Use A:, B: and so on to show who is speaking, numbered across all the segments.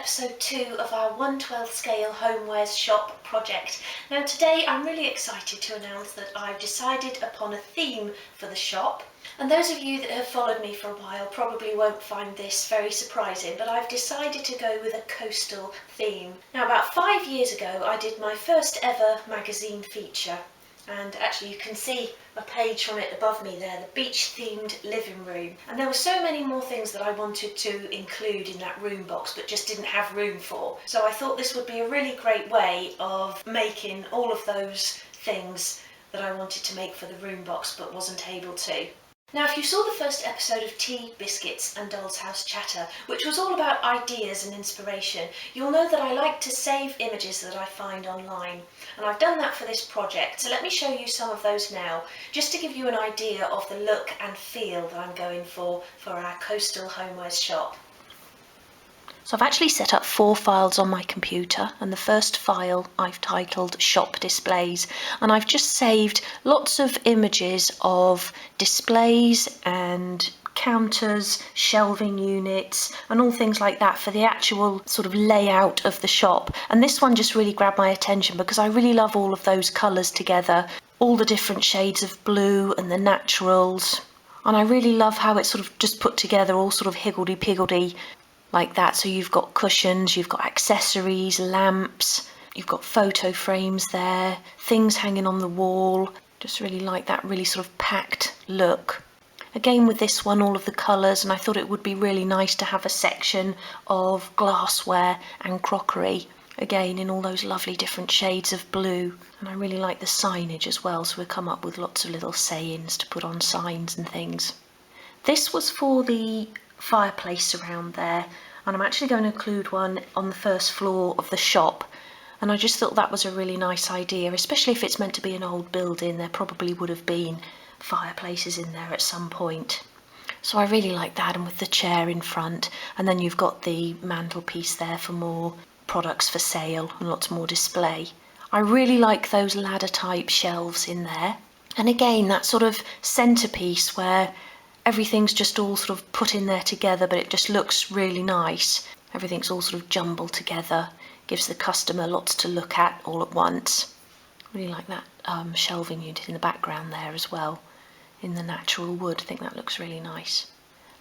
A: episode 2 of our 1/12 scale homewares shop project. Now today I'm really excited to announce that I've decided upon a theme for the shop. And those of you that have followed me for a while probably won't find this very surprising, but I've decided to go with a coastal theme. Now about 5 years ago I did my first ever magazine feature. And actually you can see a page from it above me there, the beach themed living room. And there were so many more things that I wanted to include in that room box but just didn't have room for. So I thought this would be a really great way of making all of those things that I wanted to make for the room box but wasn't able to. Now, if you saw the first episode of Tea, Biscuits and Doll's House Chatter, which was all about ideas and inspiration, you'll know that I like to save images that I find online. And I've done that for this project, so let me show you some of those now, just to give you an idea of the look and feel that I'm going for our coastal homewares shop. So I've actually set up 4 files on my computer, and the first file I've titled Shop Displays, and I've just saved lots of images of displays and counters, shelving units and all things like that for the actual sort of layout of the shop. And this one just really grabbed my attention because I really love all of those colours together, all the different shades of blue and the naturals, and I really love how it's sort of just put together all sort of higgledy-piggledy like that. So you've got cushions, you've got accessories, lamps, you've got photo frames there, things hanging on the wall. Just really like that really sort of packed look. Again with this one, all of the colours, and I thought it would be really nice to have a section of glassware and crockery, again in all those lovely different shades of blue. And I really like the signage as well, so we've come up with lots of little sayings to put on signs and things. This was for the fireplace around there, and I'm actually going to include one on the first floor of the shop, and I just thought that was a really nice idea, especially if it's meant to be an old building. There probably would have been fireplaces in there at some point, so I really like that, and with the chair in front, and then you've got the mantelpiece there for more products for sale and lots more display. I really like those ladder type shelves in there, and again that sort of centerpiece where everything's just all sort of put in there together, but it just looks really nice. Everything's all sort of jumbled together, gives the customer lots to look at all at once. Really like that shelving unit in the background there as well, in the natural wood. I think that looks really nice.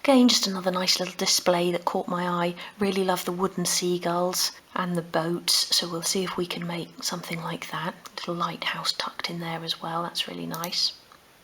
A: Again, just another nice little display that caught my eye. Really love the wooden seagulls and the boats, so we'll see if we can make something like that. Little lighthouse tucked in there as well, that's really nice.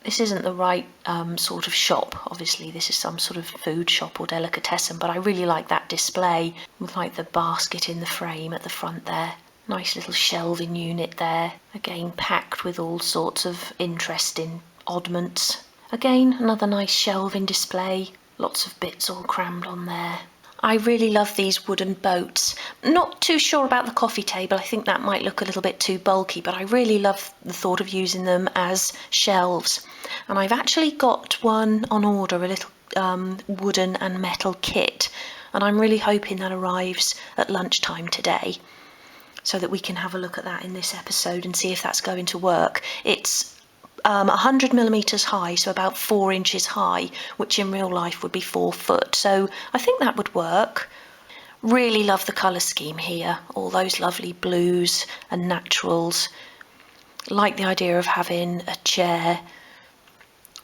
A: This isn't the right sort of shop, obviously this is some sort of food shop or delicatessen, but I really like that display with like the basket in the frame at the front there. Nice little shelving unit there, again packed with all sorts of interesting oddments. Again, another nice shelving display, lots of bits all crammed on there. I really love these wooden boats. Not too sure about the coffee table, I think that might look a little bit too bulky, but I really love the thought of using them as shelves. And I've actually got one on order, a little wooden and metal kit, and I'm really hoping that arrives at lunchtime today so that we can have a look at that in this episode and see if that's going to work. It's 100mm high, so about 4 inches high, which in real life would be 4 foot, so I think that would work. Really love the colour scheme here, all those lovely blues and naturals. Like the idea of having a chair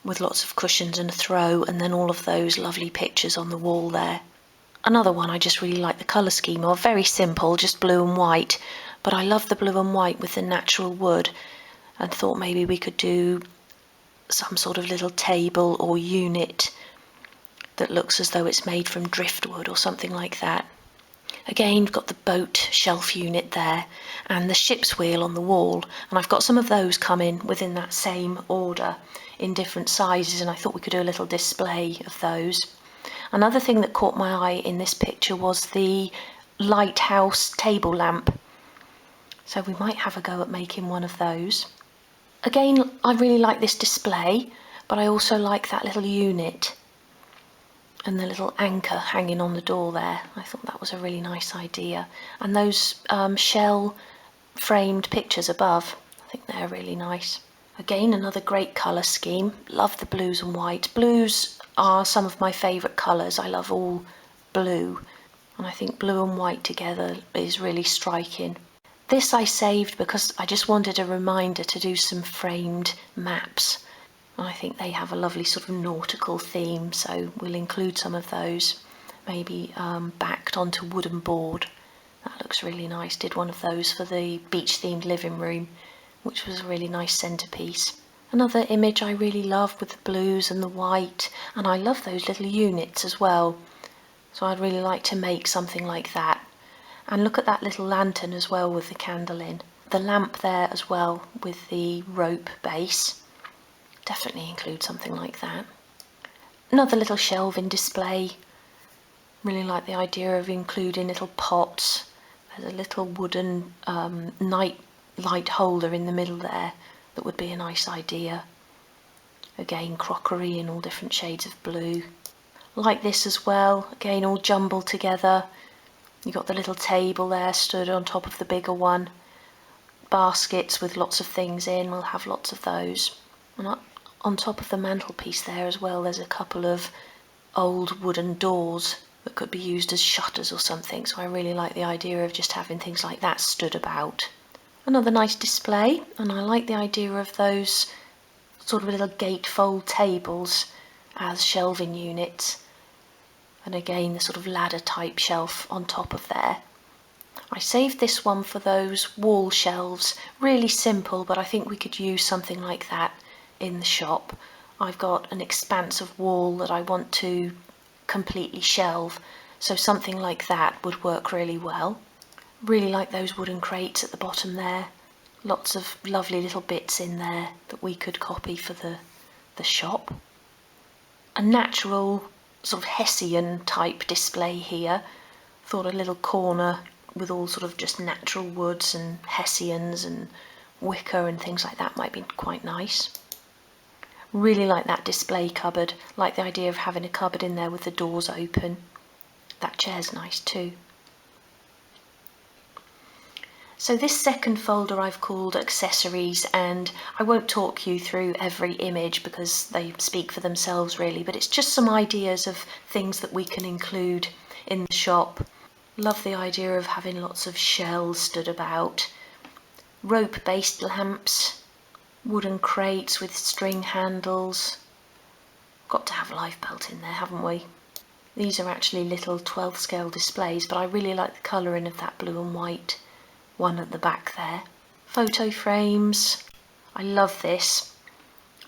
A: with lots of cushions and a throw, and then all of those lovely pictures on the wall there. Another one I just really like the colour scheme of, very simple, just blue and white, but I love the blue and white with the natural wood, and thought maybe we could do some sort of little table or unit that looks as though it's made from driftwood or something like that. Again, you've got the boat shelf unit there and the ship's wheel on the wall, and I've got some of those coming within that same order in different sizes, and I thought we could do a little display of those. Another thing that caught my eye in this picture was the lighthouse table lamp, so we might have a go at making one of those. Again, I really like this display, but I also like that little unit and the little anchor hanging on the door there. I thought that was a really nice idea. And those shell framed pictures above, I think they're really nice. Again, another great colour scheme. Love the blues and white. Blues are some of my favourite colours. I love all blue. and I think blue and white together is really striking. This I saved because I just wanted a reminder to do some framed maps, and I think they have a lovely sort of nautical theme, so we'll include some of those, maybe backed onto wooden board. That looks really nice. Did one of those for the beach themed living room, which was a really nice centerpiece. Another image I really love with the blues and the white, and I love those little units as well, so I'd really like to make something like that. And look at that little lantern as well with the candle in. The lamp there as well with the rope base. Definitely include something like that. Another little shelving display. Really like the idea of including little pots. There's a little wooden night light holder in the middle there. That would be a nice idea. Again, crockery in all different shades of blue. Like this as well, again all jumbled together. You've got the little table there stood on top of the bigger one. Baskets with lots of things in, we'll have lots of those. And up on top of the mantelpiece there as well, there's a couple of old wooden doors that could be used as shutters or something, so I really like the idea of just having things like that stood about. Another nice display, and I like the idea of those sort of little gatefold tables as shelving units, and again the sort of ladder type shelf on top of there. I saved this one for those wall shelves, really simple, but I think we could use something like that in the shop. I've got an expanse of wall that I want to completely shelve, so something like that would work really well. Really like those wooden crates at the bottom there. Lots of lovely little bits in there that we could copy for the shop. A natural sort of Hessian type display here. Thought a little corner with all sort of just natural woods and Hessians and wicker and things like that might be quite nice. Really like that display cupboard. Like the idea of having a cupboard in there with the doors open. That chair's nice too. So this second folder I've called accessories, and I won't talk you through every image because they speak for themselves really, but it's just some ideas of things that we can include in the shop. Love the idea of having lots of shells stood about, rope-based lamps, wooden crates with string handles. Got to have a lifebelt in there, haven't we? These are actually little 12th scale displays, but I really like the colouring of that blue and white one at the back there. Photo frames. I love this.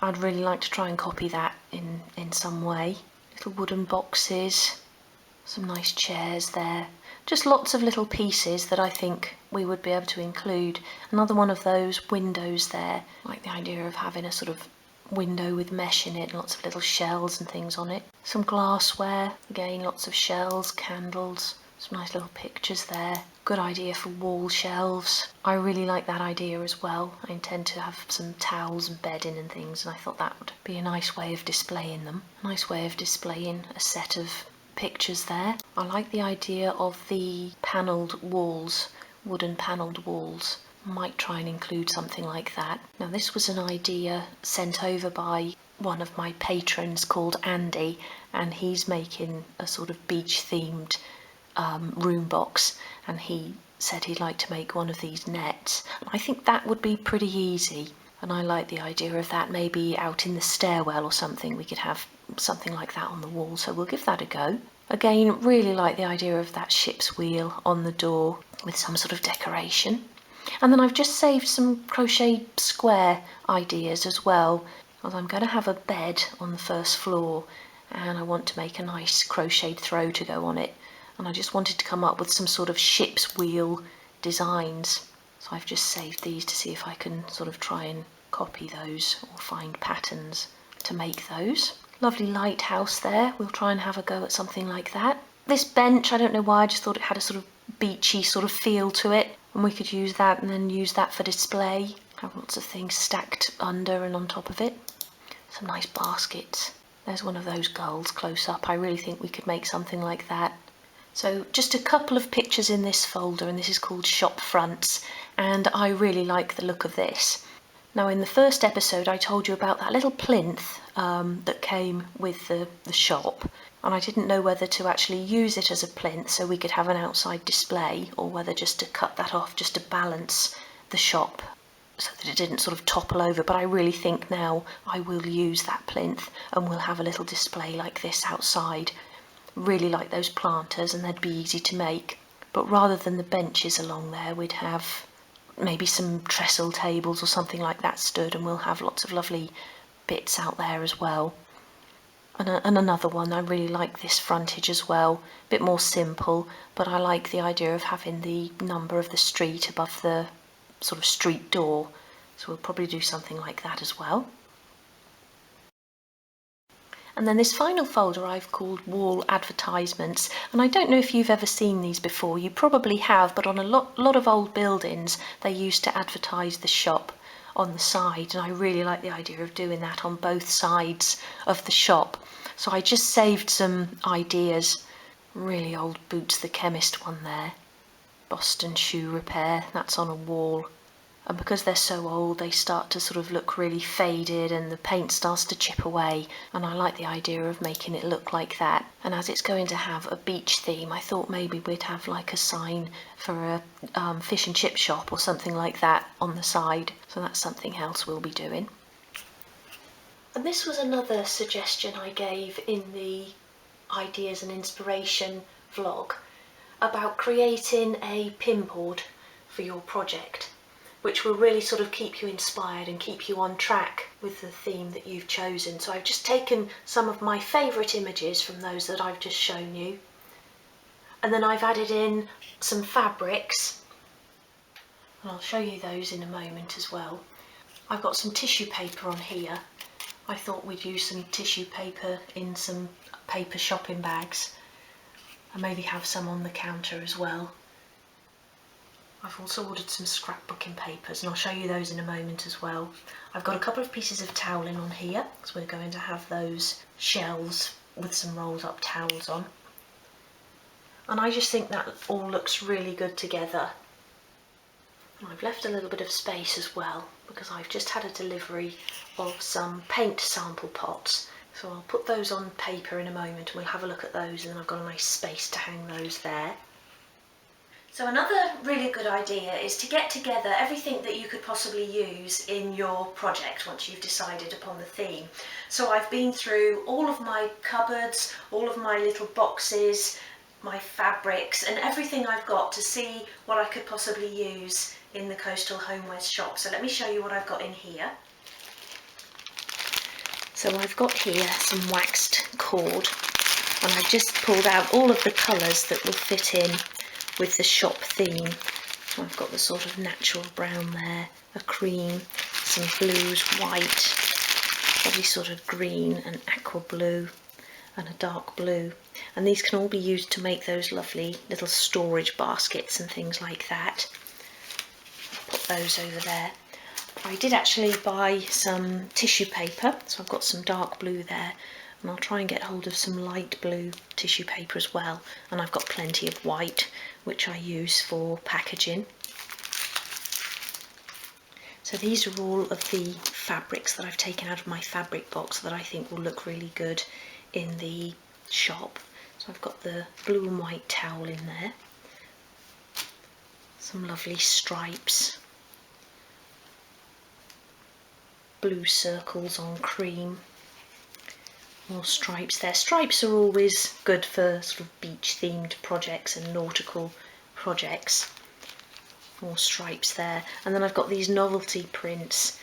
A: I'd really like to try and copy that in some way. Little wooden boxes, some nice chairs there. Just lots of little pieces that I think we would be able to include. Another one of those windows there. I like the idea of having a sort of window with mesh in it, lots of little shells and things on it. Some glassware, again lots of shells, candles, some nice little pictures there. Good idea for wall shelves. I really like that idea as well. I intend to have some towels and bedding and things, and I thought that would be a nice way of displaying them. A nice way of displaying a set of pictures there. I like the idea of the panelled walls, wooden panelled walls. Might try and include something like that. Now this was an idea sent over by one of my patrons called Andy, and he's making a sort of beach themed room box, and he said he'd like to make one of these nets. I think that would be pretty easy, and I like the idea of that. Maybe out in the stairwell or something we could have something like that on the wall, so we'll give that a go. Again, really like the idea of that ship's wheel on the door with some sort of decoration. And then I've just saved some crochet square ideas as well, as I'm going to have a bed on the first floor and I want to make a nice crocheted throw to go on it, and I just wanted to come up with some sort of ship's wheel designs. So I've just saved these to see if I can sort of try and copy those or find patterns to make those. Lovely lighthouse there. We'll try and have a go at something like that. This bench, I don't know why, I just thought it had a sort of beachy sort of feel to it, and we could use that and then use that for display. Have lots of things stacked under and on top of it. Some nice baskets. There's one of those gulls close up. I really think we could make something like that. So just a couple of pictures in this folder, and this is called Shop Fronts, and I really like the look of this. Now in the first episode I told you about that little plinth that came with the shop, and I didn't know whether to actually use it as a plinth so we could have an outside display, or whether just to cut that off just to balance the shop so that it didn't sort of topple over. But I really think now I will use that plinth and we'll have a little display like this outside. Really like those planters, and they'd be easy to make. But rather than the benches along there, we'd have maybe some trestle tables or something like that stood, and we'll have lots of lovely bits out there as well. And another one, I really like this frontage as well, a bit more simple, but I like the idea of having the number of the street above the sort of street door, so we'll probably do something like that as well. And then this final folder I've called Wall Advertisements, and I don't know if you've ever seen these before. You probably have, but on a lot of old buildings they used to advertise the shop on the side, and I really like the idea of doing that on both sides of the shop. So I just saved some ideas. Really old Boots the Chemist one there. Boston Shoe Repair, that's on a wall. And because they're so old, they start to sort of look really faded and the paint starts to chip away, and I like the idea of making it look like that. And as it's going to have a beach theme, I thought maybe we'd have like a sign for a fish and chip shop or something like that on the side. So that's something else we'll be doing. And this was another suggestion I gave in the Ideas and Inspiration vlog about creating a pin board for your project, which will really sort of keep you inspired and keep you on track with the theme that you've chosen. So I've just taken some of my favourite images from those that I've just shown you, and then I've added in some fabrics, and I'll show you those in a moment as well. I've got some tissue paper on here. I thought we'd use some tissue paper in some paper shopping bags, and maybe have some on the counter as well. I've also ordered some scrapbooking papers, and I'll show you those in a moment as well. I've got a couple of pieces of toweling on here, so we're going to have those shelves with some rolled up towels on. And I just think that all looks really good together. And I've left a little bit of space as well, because I've just had a delivery of some paint sample pots. So I'll put those on paper in a moment and we'll have a look at those, and then I've got a nice space to hang those there. So another really good idea is to get together everything that you could possibly use in your project once you've decided upon the theme. So I've been through all of my cupboards, all of my little boxes, my fabrics and everything I've got to see what I could possibly use in the Coastal Homewares shop. So let me show you what I've got in here. So I've got here some waxed cord, and I've just pulled out all of the colours that will fit in with the shop theme. So I've got the sort of natural brown there, a cream, some blues, white, probably sort of green and aqua blue and a dark blue. And these can all be used to make those lovely little storage baskets and things like that. Put those over there. I did actually buy some tissue paper, so I've got some dark blue there, and I'll try and get hold of some light blue tissue paper as well, and I've got plenty of white which I use for packaging. So these are all of the fabrics that I've taken out of my fabric box that I think will look really good in the shop. So I've got the blue and white towel in there, some lovely stripes, blue circles on cream, more stripes there. Stripes are always good for sort of beach themed projects and nautical projects. More stripes there. And then I've got these novelty prints,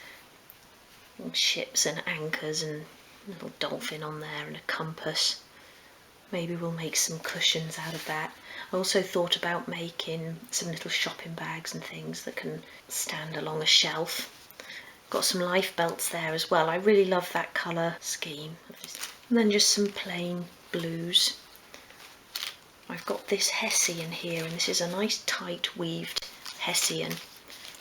A: ships and anchors and a little dolphin on there and a compass. Maybe we'll make some cushions out of that. I also thought about making some little shopping bags and things that can stand along a shelf. Got some life belts there as well. I really love that colour scheme. And then just some plain blues. I've got this hessian here, and this is a nice tight weaved hessian,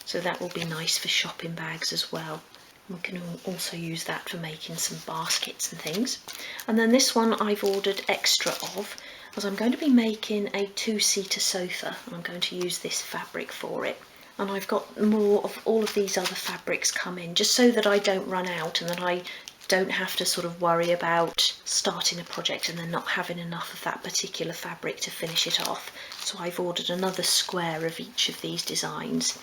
A: so that will be nice for shopping bags as well. We can also use that for making some baskets and things. And then this one I've ordered extra of, as I'm going to be making a two-seater sofa, and I'm going to use this fabric for it. and I've got more of all of these other fabrics come in, just so that I don't run out and that I don't have to sort of worry about starting a project and then not having enough of that particular fabric to finish it off. So I've ordered another square of each of these designs,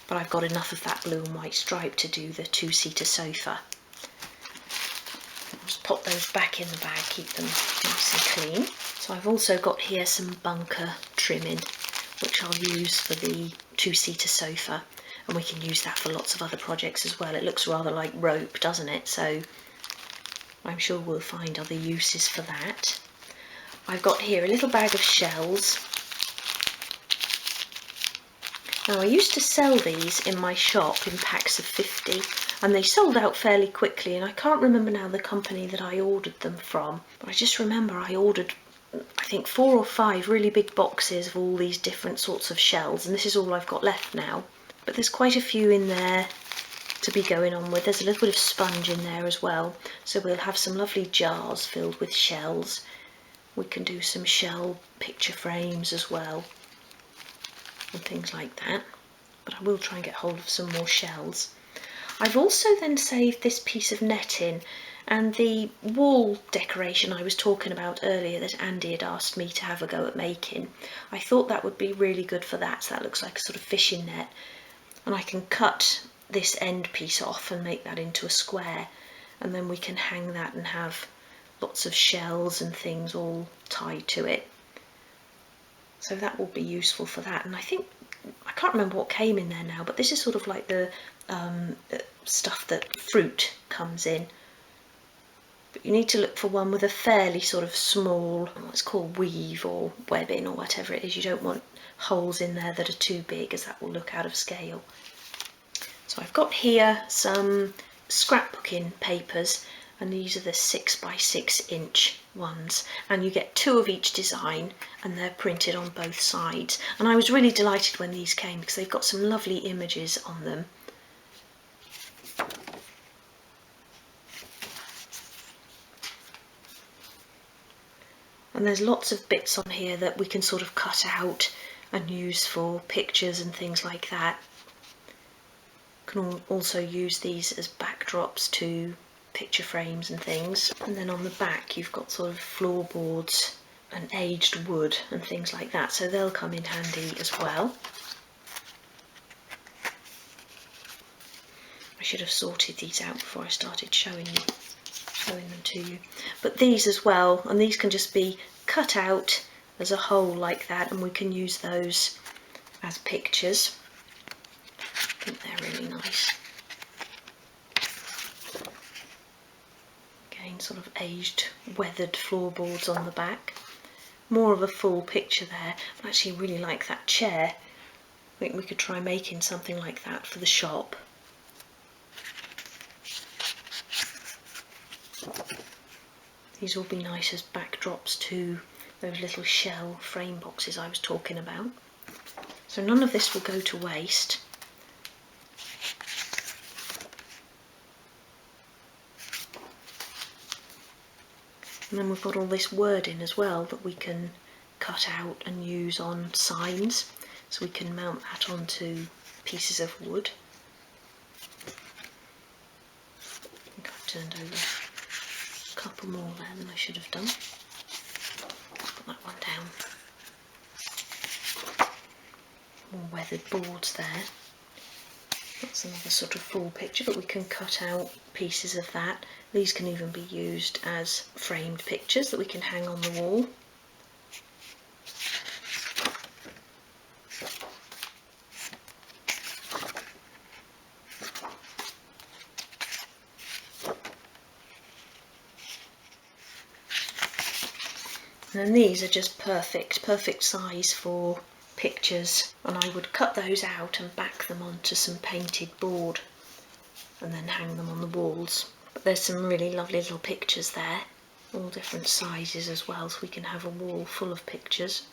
A: but I've got enough of that blue and white stripe to do the two-seater sofa. I'll just pop those back in the bag, keep them nice and clean. So I've also got here some bunker trimming, which I'll use for the two-seater sofa, and we can use that for lots of other projects as well. It looks rather like rope, doesn't it? So I'm sure we'll find other uses for that. I've got here a little bag of shells. Now I used to sell these in my shop in packs of 50, and they sold out fairly quickly, and I can't remember now the company that I ordered them from, but I just remember I ordered I think 4 or 5 really big boxes of all these different sorts of shells, and this is all I've got left now. But there's quite a few in there to be going on with. There's a little bit of sponge in there as well, so we'll have some lovely jars filled with shells. We can do some shell picture frames as well and things like that, but I will try and get hold of some more shells. I've also then saved this piece of netting, and the wall decoration I was talking about earlier that Andy had asked me to have a go at making. I thought that would be really good for that, so that looks like a sort of fishing net, and I can cut this end piece off and make that into a square, and then we can hang that and have lots of shells and things all tied to it. So that will be useful for that. And I think, I can't remember what came in there now, but this is sort of like the stuff that fruit comes in. But you need to look for one with a fairly sort of small, what's called weave or webbing or whatever it is. You don't want holes in there that are too big, as that will look out of scale. So I've got here some scrapbooking papers, and these are the 6 by 6 inch ones, and you get 2 of each design, and they're printed on both sides. And I was really delighted when these came because they've got some lovely images on them. And there's lots of bits on here that we can sort of cut out and use for pictures and things like that. Can also use these as backdrops to picture frames and things. And then on the back you've got sort of floorboards and aged wood and things like that, so they'll come in handy as well. I should have sorted these out before I started showing them to you. But these as well, and these can just be cut out as a whole like that, and we can use those as pictures. I think they're really nice. Again, sort of aged, weathered floorboards on the back. More of a full picture there. I actually really like that chair. I think we could try making something like that for the shop. These will be nice as backdrops to those little shell frame boxes I was talking about. So none of this will go to waste. And then we've got all this wording as well that we can cut out and use on signs, so we can mount that onto pieces of wood. I think I've turned over a couple more there than I should have done. Put that one down. More weathered boards there. That's another sort of full picture, but we can cut out pieces of that. These can even be used as framed pictures that we can hang on the wall. And then these are just perfect size for pictures, and I would cut those out and back them onto some painted board and then hang them on the walls. But there's some really lovely little pictures there, all different sizes as well, so we can have a wall full of pictures.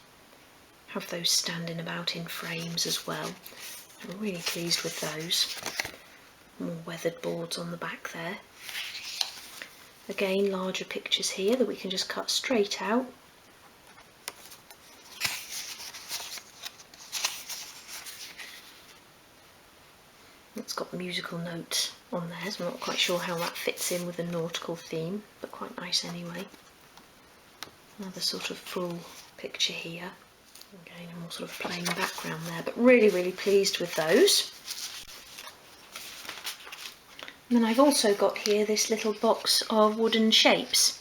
A: Have those standing about in frames as well. I'm really pleased with those. More weathered boards on the back there. Again, larger pictures here that we can just cut straight out. got musical notes on there, so I'm not quite sure how that fits in with the nautical theme, but quite nice anyway. Another sort of full picture here. Again, a more sort of plain background there, but really, really pleased with those. And then I've also got here this little box of wooden shapes.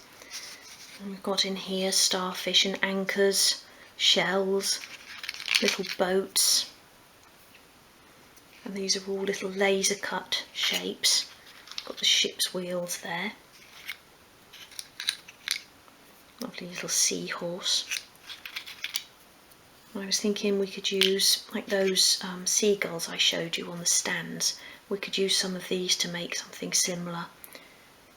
A: And we've got in here starfish and anchors, shells, little boats. And these are all little laser cut shapes. Got the ship's wheels there. Lovely little seahorse. I was thinking we could use, like those seagulls I showed you on the stands, we could use some of these to make something similar.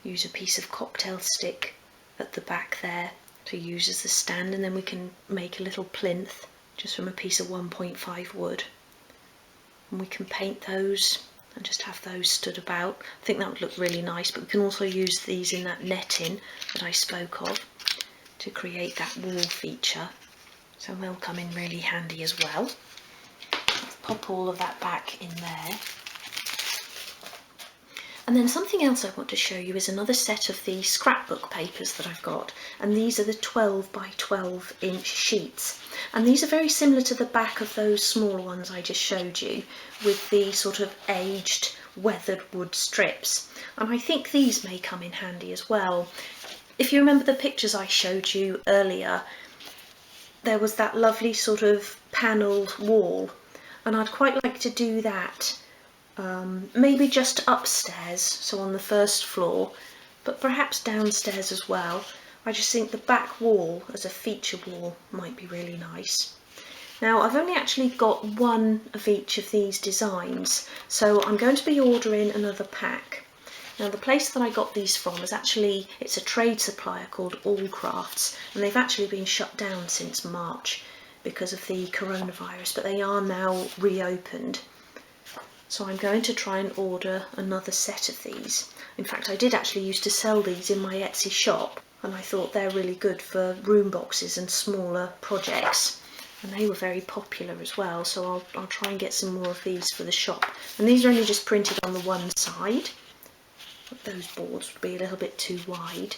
A: Use a piece of cocktail stick at the back there to use as the stand, and then we can make a little plinth just from a piece of 1.5 wood. And we can paint those and just have those stood about. I think that would look really nice, but we can also use these in that netting that I spoke of to create that wall feature. So they'll come in really handy as well. Let's pop all of that back in there. And then something else I want to show you is another set of the scrapbook papers that I've got. And these are the 12 by 12 inch sheets. And these are very similar to the back of those smaller ones I just showed you, with the sort of aged weathered wood strips. And I think these may come in handy as well. If you remember the pictures I showed you earlier, there was that lovely sort of panelled wall, and I'd quite like to do that, maybe just upstairs, so on the first floor, but perhaps downstairs as well. I just think the back wall as a feature wall might be really nice. Now I've only actually got one of each of these designs, so I'm going to be ordering another pack. Now the place that I got these from is actually, it's a trade supplier called All Crafts, and they've actually been shut down since March because of the coronavirus, but they are now reopened. So I'm going to try and order another set of these. In fact, I did actually used to sell these in my Etsy shop, and I thought they're really good for room boxes and smaller projects. And they were very popular as well, so I'll try and get some more of these for the shop. And these are only just printed on the one side. Those boards would be a little bit too wide,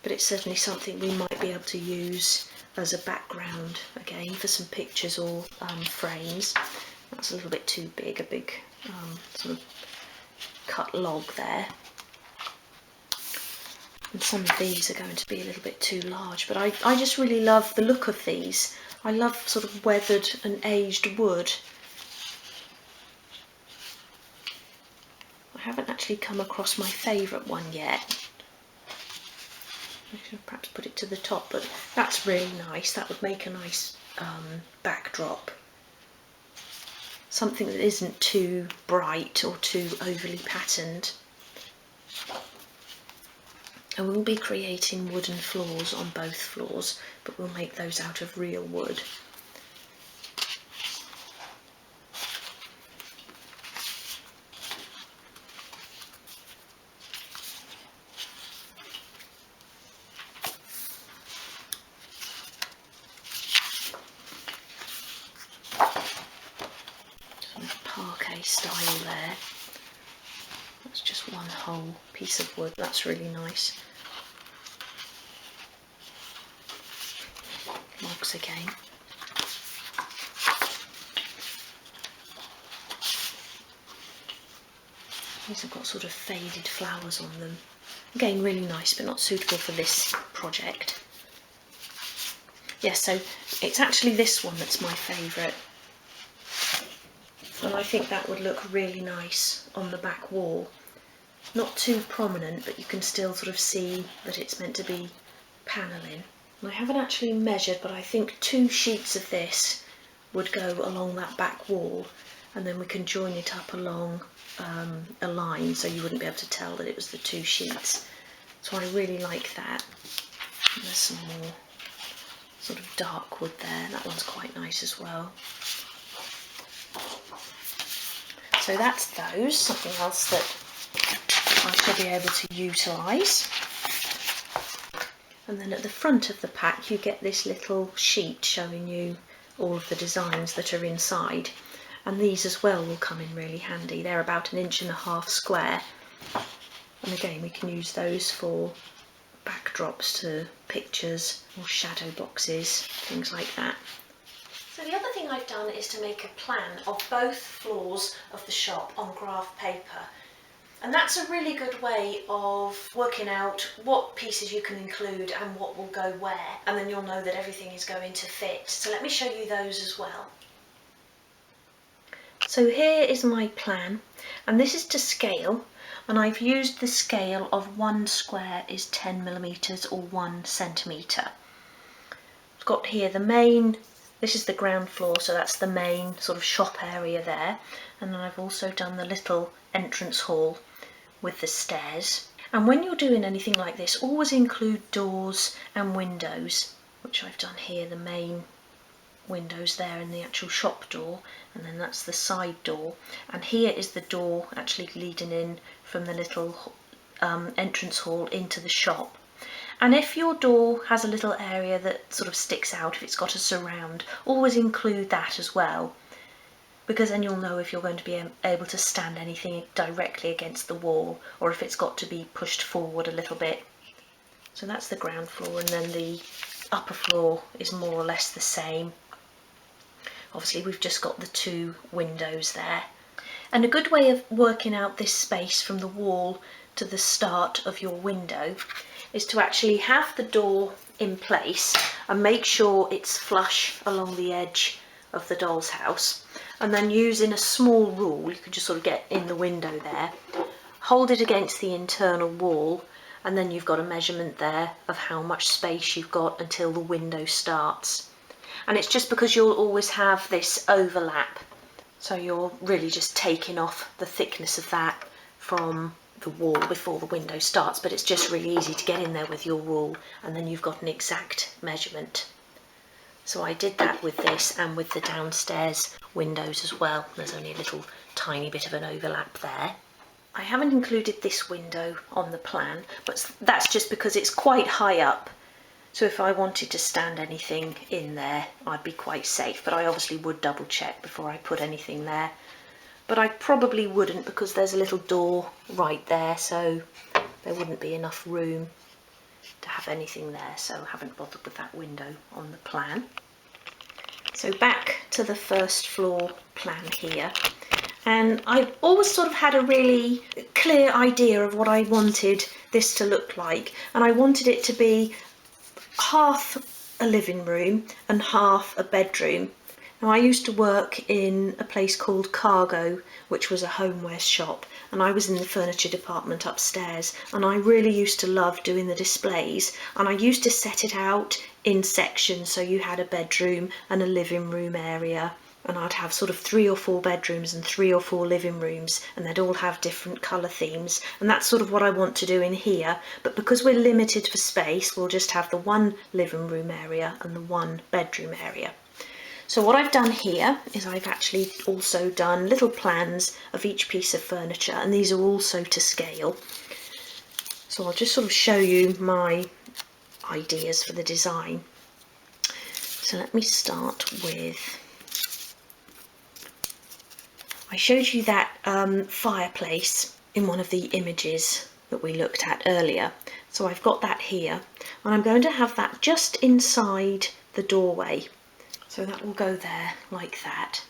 A: but it's certainly something we might be able to use as a background again for some pictures or frames. That's a little bit too big, a big sort of cut log there. And some of these are going to be a little bit too large, but I just really love the look of these. I love sort of weathered and aged wood. I haven't actually come across my favourite one yet. I should perhaps put it to the top, but that's really nice. That would make a nice backdrop. Something that isn't too bright or too overly patterned. And we'll be creating wooden floors on both floors, but we'll make those out of real wood. Parquet style there. That's just one whole piece of wood. That's really nice. Logs again. These have got sort of faded flowers on them. Again, really nice, but not suitable for this project. Yes, so it's actually this one that's my favourite. And I think that would look really nice on the back wall. Not too prominent, but you can still sort of see that it's meant to be panelling. And I haven't actually measured, but I think 2 sheets of this would go along that back wall, and then we can join it up along a line, so you wouldn't be able to tell that it was the 2 sheets. So I really like that. And there's some more sort of dark wood there. That one's quite nice as well. So that's those, something else that I shall be able to utilise. And then at the front of the pack you get this little sheet showing you all of the designs that are inside. And these as well will come in really handy. They're about 1.5 inches square. And again, we can use those for backdrops to pictures or shadow boxes, things like that. So the other thing I've done is to make a plan of both floors of the shop on graph paper. And that's a really good way of working out what pieces you can include and what will go where, and then you'll know that everything is going to fit. So let me show you those as well. So here is my plan, and this is to scale, and I've used the scale of 1 square is 10mm or 1 centimetre. I've got here the main, this is the ground floor, so that's the main sort of shop area there, and then I've also done the little entrance hall with the stairs. And when you're doing anything like this, always include doors and windows, which I've done here, the main windows there in the actual shop door, and then that's the side door, and here is the door actually leading in from the little entrance hall into the shop. And if your door has a little area that sort of sticks out, if it's got a surround, always include that as well, because then you'll know if you're going to be able to stand anything directly against the wall, or if it's got to be pushed forward a little bit. So that's the ground floor, and then the upper floor is more or less the same. Obviously we've just got the 2 windows there. And a good way of working out this space from the wall to the start of your window is to actually have the door in place and make sure it's flush along the edge of the doll's house, and then using a small rule, you can just sort of get in the window there, hold it against the internal wall, and then you've got a measurement there of how much space you've got until the window starts. And it's just because you'll always have this overlap, so you're really just taking off the thickness of that from the wall before the window starts, but it's just really easy to get in there with your rule, and then you've got an exact measurement. So I did that with this and with the downstairs windows as well. There's only a little tiny bit of an overlap there. I haven't included this window on the plan, but that's just because it's quite high up. So if I wanted to stand anything in there, I'd be quite safe, but I obviously would double check before I put anything there. But I probably wouldn't, because there's a little door right there, so there wouldn't be enough room to have anything there, so I haven't bothered with that window on the plan. So back to the first floor plan here, and I've always sort of had a really clear idea of what I wanted this to look like, and I wanted it to be half a living room and half a bedroom. Now, I used to work in a place called Cargo, which was a homewares shop, and I was in the furniture department upstairs, and I really used to love doing the displays, and I used to set it out in sections, so you had a bedroom and a living room area, and I'd have sort of 3 or 4 bedrooms and 3 or 4 living rooms, and they'd all have different colour themes, and that's sort of what I want to do in here. But because we're limited for space, we'll just have the 1 living room area and the 1 bedroom area. So what I've done here is I've actually also done little plans of each piece of furniture, and these are also to scale. So I'll just sort of show you my ideas for the design. So let me start with, I showed you that fireplace in one of the images that we looked at earlier. So I've got that here, and I'm going to have that just inside the doorway. So that will go there like that.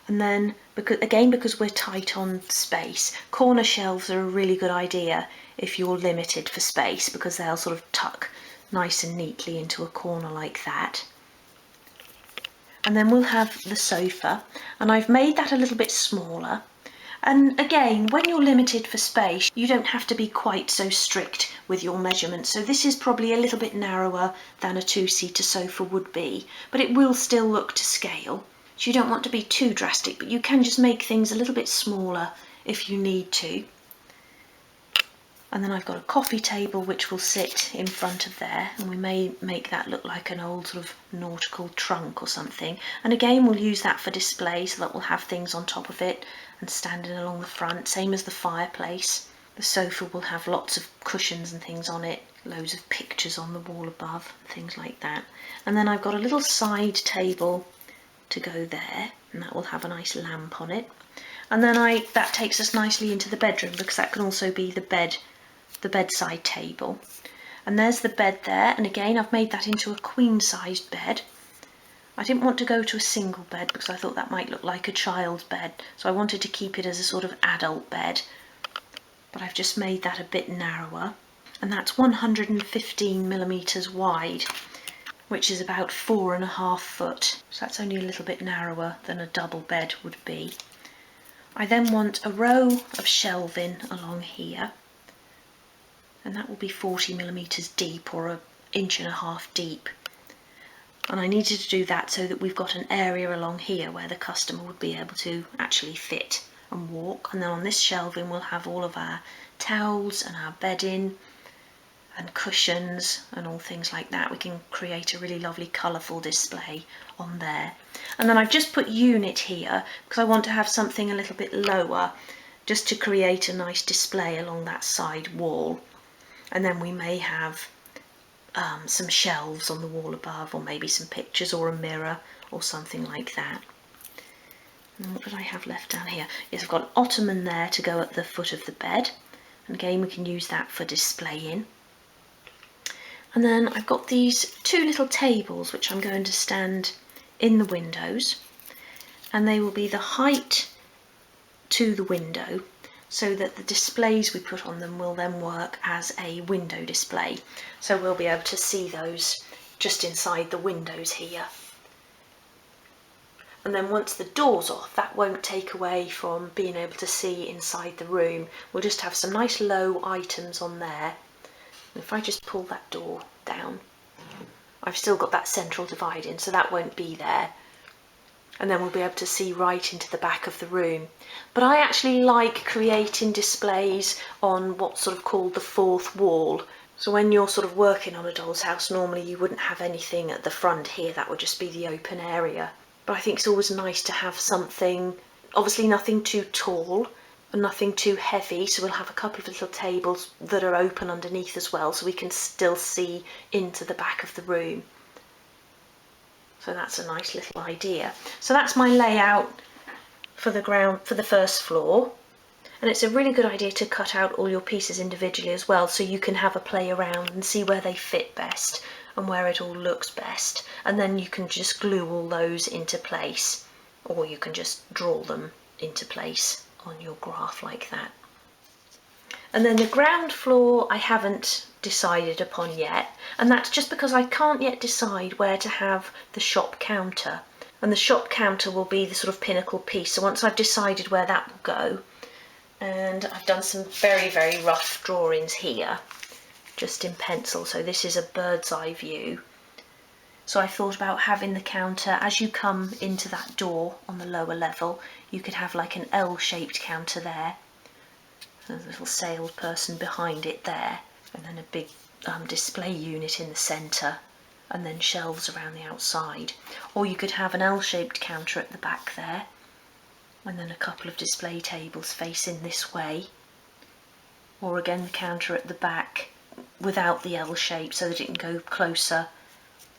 A: And then, because we're tight on space, corner shelves are a really good idea if you're limited for space, because they'll sort of tuck nice and neatly into a corner like that. And then we'll have the sofa, and I've made that a little bit smaller. And again, when you're limited for space, you don't have to be quite so strict with your measurements. So this is probably a little bit narrower than a 2-seater sofa would be, but it will still look to scale. So you don't want to be too drastic, but you can just make things a little bit smaller if you need to. And then I've got a coffee table which will sit in front of there, and we may make that look like an old sort of nautical trunk or something. And again, we'll use that for display, so that we'll have things on top of it and standing along the front, same as the fireplace. The sofa will have lots of cushions and things on it, loads of pictures on the wall above, things like that. And then I've got a little side table to go there. and that will have a nice lamp on it. And then that takes us nicely into the bedroom, because that can also be the bedside table. And there's the bed there, and again I've made that into a queen-sized bed. I didn't want to go to a single bed because I thought that might look like a child's bed, so I wanted to keep it as a sort of adult bed. But I've just made that a bit narrower, and that's 115mm wide, which is about 4.5 foot, so that's only a little bit narrower than a double bed would be. I then want a row of shelving along here, and that will be 40mm deep, or 1.5 inches deep. And I needed to do that so that we've got an area along here where the customer would be able to actually fit and walk. And then on this shelving we'll have all of our towels and our bedding and cushions and all things like that. We can create a really lovely colourful display on there. And then I've just put unit here because I want to have something a little bit lower, just to create a nice display along that side wall. And then we may have some shelves on the wall above, or maybe some pictures or a mirror or something like that. And what did I have left down here? Yes, I've got an ottoman there to go at the foot of the bed, and again we can use that for displaying. And then I've got these two little tables which I'm going to stand in the windows, and they will be the height to the window, so that the displays we put on them will then work as a window display. So we'll be able to see those just inside the windows here. And then once the door's off, that won't take away from being able to see inside the room. We'll just have some nice low items on there. And if I just pull that door down, I've still got that central dividing, so that won't be there. And then we'll be able to see right into the back of the room. But I actually like creating displays on what's sort of called the fourth wall. So when you're sort of working on a doll's house, normally you wouldn't have anything at the front here, that would just be the open area. But I think it's always nice to have something, obviously nothing too tall and nothing too heavy, so we'll have a couple of little tables that are open underneath as well, so we can still see into the back of the room. So that's a nice little idea. So that's my layout for the first floor. And it's a really good idea to cut out all your pieces individually as well, so you can have a play around and see where they fit best and where it all looks best. And then you can just glue all those into place, or you can just draw them into place on your graph like that. And then the ground floor I haven't decided upon yet, and that's just because I can't yet decide where to have the shop counter. And the shop counter will be the sort of pinnacle piece, so once I've decided where that will go, and I've done some very, very rough drawings here, just in pencil, so this is a bird's eye view. So I thought about having the counter, as you come into that door on the lower level, you could have like an L-shaped counter there. There's a little salesperson behind it there, and then a big display unit in the centre, and then shelves around the outside. Or you could have an L-shaped counter at the back there, and then a couple of display tables facing this way. Or again the counter at the back without the L shape, so that it can go closer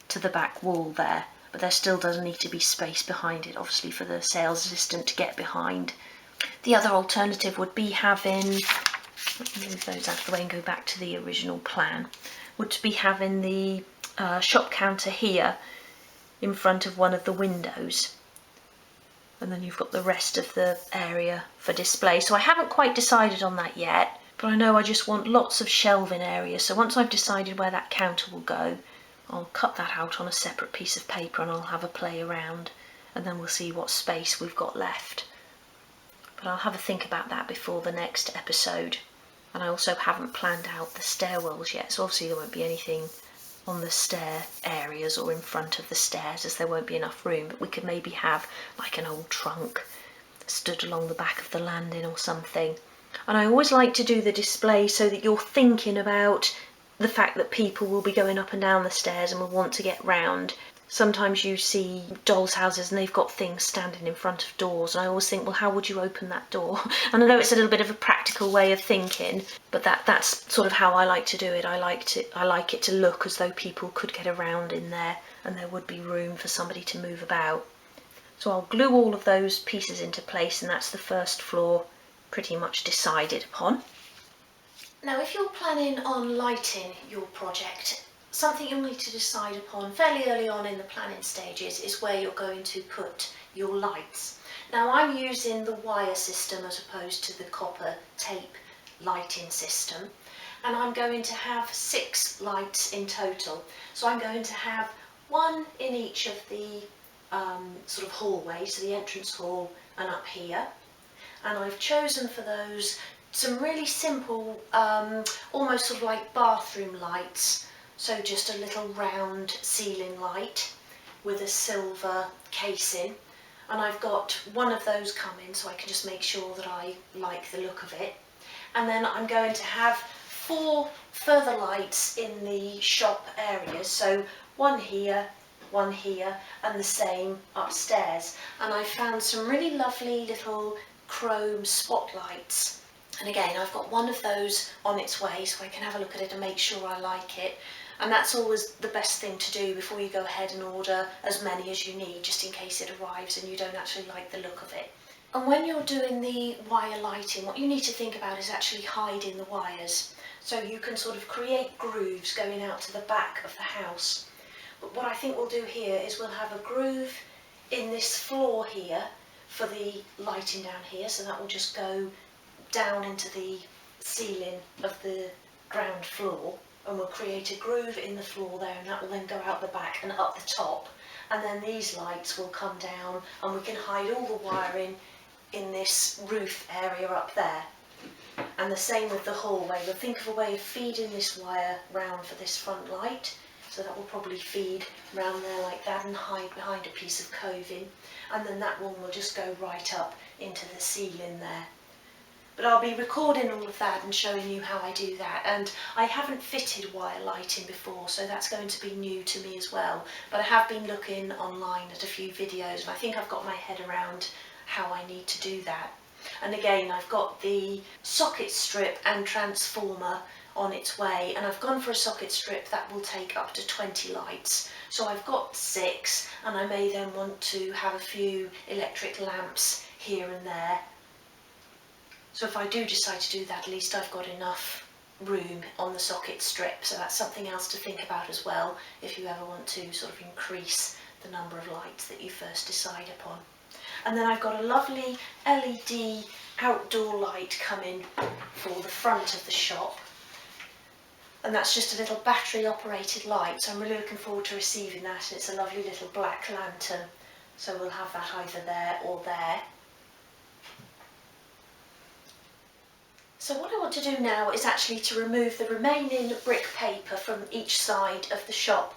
A: to the back wall there. But there still does need to be space behind it, obviously, for the sales assistant to get behind. The other alternative would be having, let me move those out of the way and go back to the original plan, would be having the shop counter here in front of one of the windows. And then you've got the rest of the area for display. So I haven't quite decided on that yet, but I know I just want lots of shelving area. So once I've decided where that counter will go, I'll cut that out on a separate piece of paper and I'll have a play around, and then we'll see what space we've got left. But I'll have a think about that before the next episode. And I also haven't planned out the stairwells yet, so obviously there won't be anything on the stair areas or in front of the stairs, as there won't be enough room. But we could maybe have like an old trunk stood along the back of the landing or something. And I always like to do the display so that you're thinking about the fact that people will be going up and down the stairs and will want to get round. Sometimes you see dolls' houses and they've got things standing in front of doors, and I always think, well, how would you open that door? And I know it's a little bit of a practical way of thinking, but that's sort of how I like to do it. I like it to look as though people could get around in there and there would be room for somebody to move about. So I'll glue all of those pieces into place, and that's the first floor pretty much decided upon. Now if you're planning on lighting your project, something you'll need to decide upon fairly early on in the planning stages is where you're going to put your lights. Now I'm using the wire system as opposed to the copper tape lighting system, and I'm going to have 6 lights in total. So I'm going to have one in each of the sort of hallways, so the entrance hall and up here, and I've chosen for those some really simple, almost sort of like bathroom lights, so just a little round ceiling light with a silver casing, and I've got one of those coming so I can just make sure that I like the look of it. And then I'm going to have 4 further lights in the shop areas, so one here, and the same upstairs. And I found some really lovely little chrome spotlights, and again I've got one of those on its way so I can have a look at it and make sure I like it. And that's always the best thing to do before you go ahead and order as many as you need, just in case it arrives and you don't actually like the look of it. And when you're doing the wire lighting, what you need to think about is actually hiding the wires, so you can sort of create grooves going out to the back of the house. But what I think we'll do here is we'll have a groove in this floor here for the lighting down here, so that will just go down into the ceiling of the ground floor, and we'll create a groove in the floor there, and that will then go out the back and up the top, and then these lights will come down and we can hide all the wiring in this roof area up there. And the same with the hallway. We'll think of a way of feeding this wire round for this front light, so that will probably feed round there like that and hide behind a piece of coving, and then that one will just go right up into the ceiling there. But I'll be recording all of that and showing you how I do that, and I haven't fitted wire lighting before, so that's going to be new to me as well. But I have been looking online at a few videos, and I think I've got my head around how I need to do that. And again, I've got the socket strip and transformer on its way, and I've gone for a socket strip that will take up to 20 lights. So I've got 6, and I may then want to have a few electric lamps here and there. So if I do decide to do that, at least I've got enough room on the socket strip. So that's something else to think about as well, if you ever want to sort of increase the number of lights that you first decide upon. And then I've got a lovely LED outdoor light coming for the front of the shop, and that's just a little battery operated light, so I'm really looking forward to receiving that. And it's a lovely little black lantern, so we'll have that either there or there. So what I want to do now is actually to remove the remaining brick paper from each side of the shop,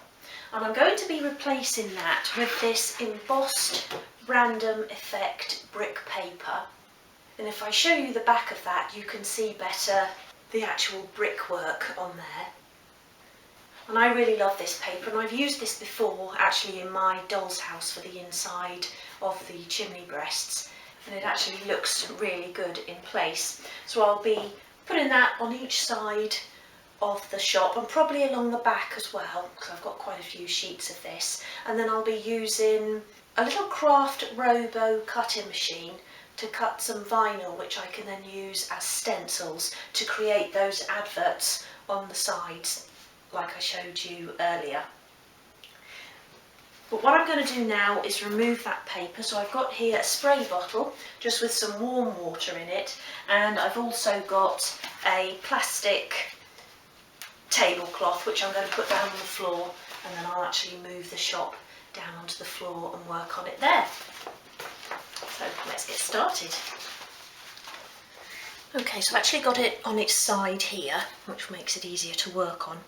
A: and I'm going to be replacing that with this embossed random effect brick paper. And if I show you the back of that, you can see better the actual brickwork on there. And I really love this paper, and I've used this before actually in my doll's house for the inside of the chimney breasts, and it actually looks really good in place. So I'll be putting that on each side of the shop, and probably along the back as well, because I've got quite a few sheets of this. And then I'll be using a little craft robo cutting machine to cut some vinyl, which I can then use as stencils to create those adverts on the sides like I showed you earlier. But what I'm going to do now is remove that paper. So I've got here a spray bottle just with some warm water in it, and I've also got a plastic tablecloth which I'm going to put down on the floor, and then I'll actually move the shop down onto the floor and work on it there. So let's get started. Okay, so I've actually got it on its side here, which makes it easier to work on.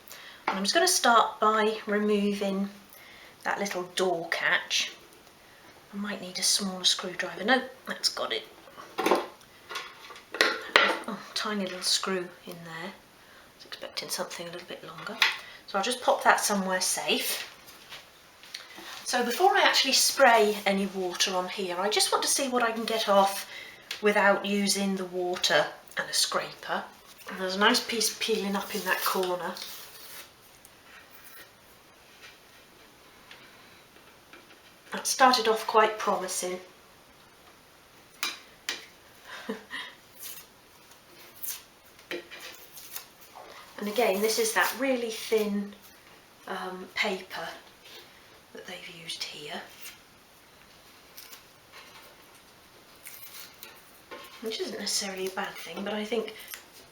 A: And I'm just going to start by removing that little door catch. I might need a smaller screwdriver. No, that's got it. Oh, tiny little screw in there. I was expecting something a little bit longer. So I'll just pop that somewhere safe. So before I actually spray any water on here, I just want to see what I can get off without using the water and a scraper. And there's a nice piece peeling up in that corner. That started off quite promising. And again, this is that really thin paper that they've used here, which isn't necessarily a bad thing, but I think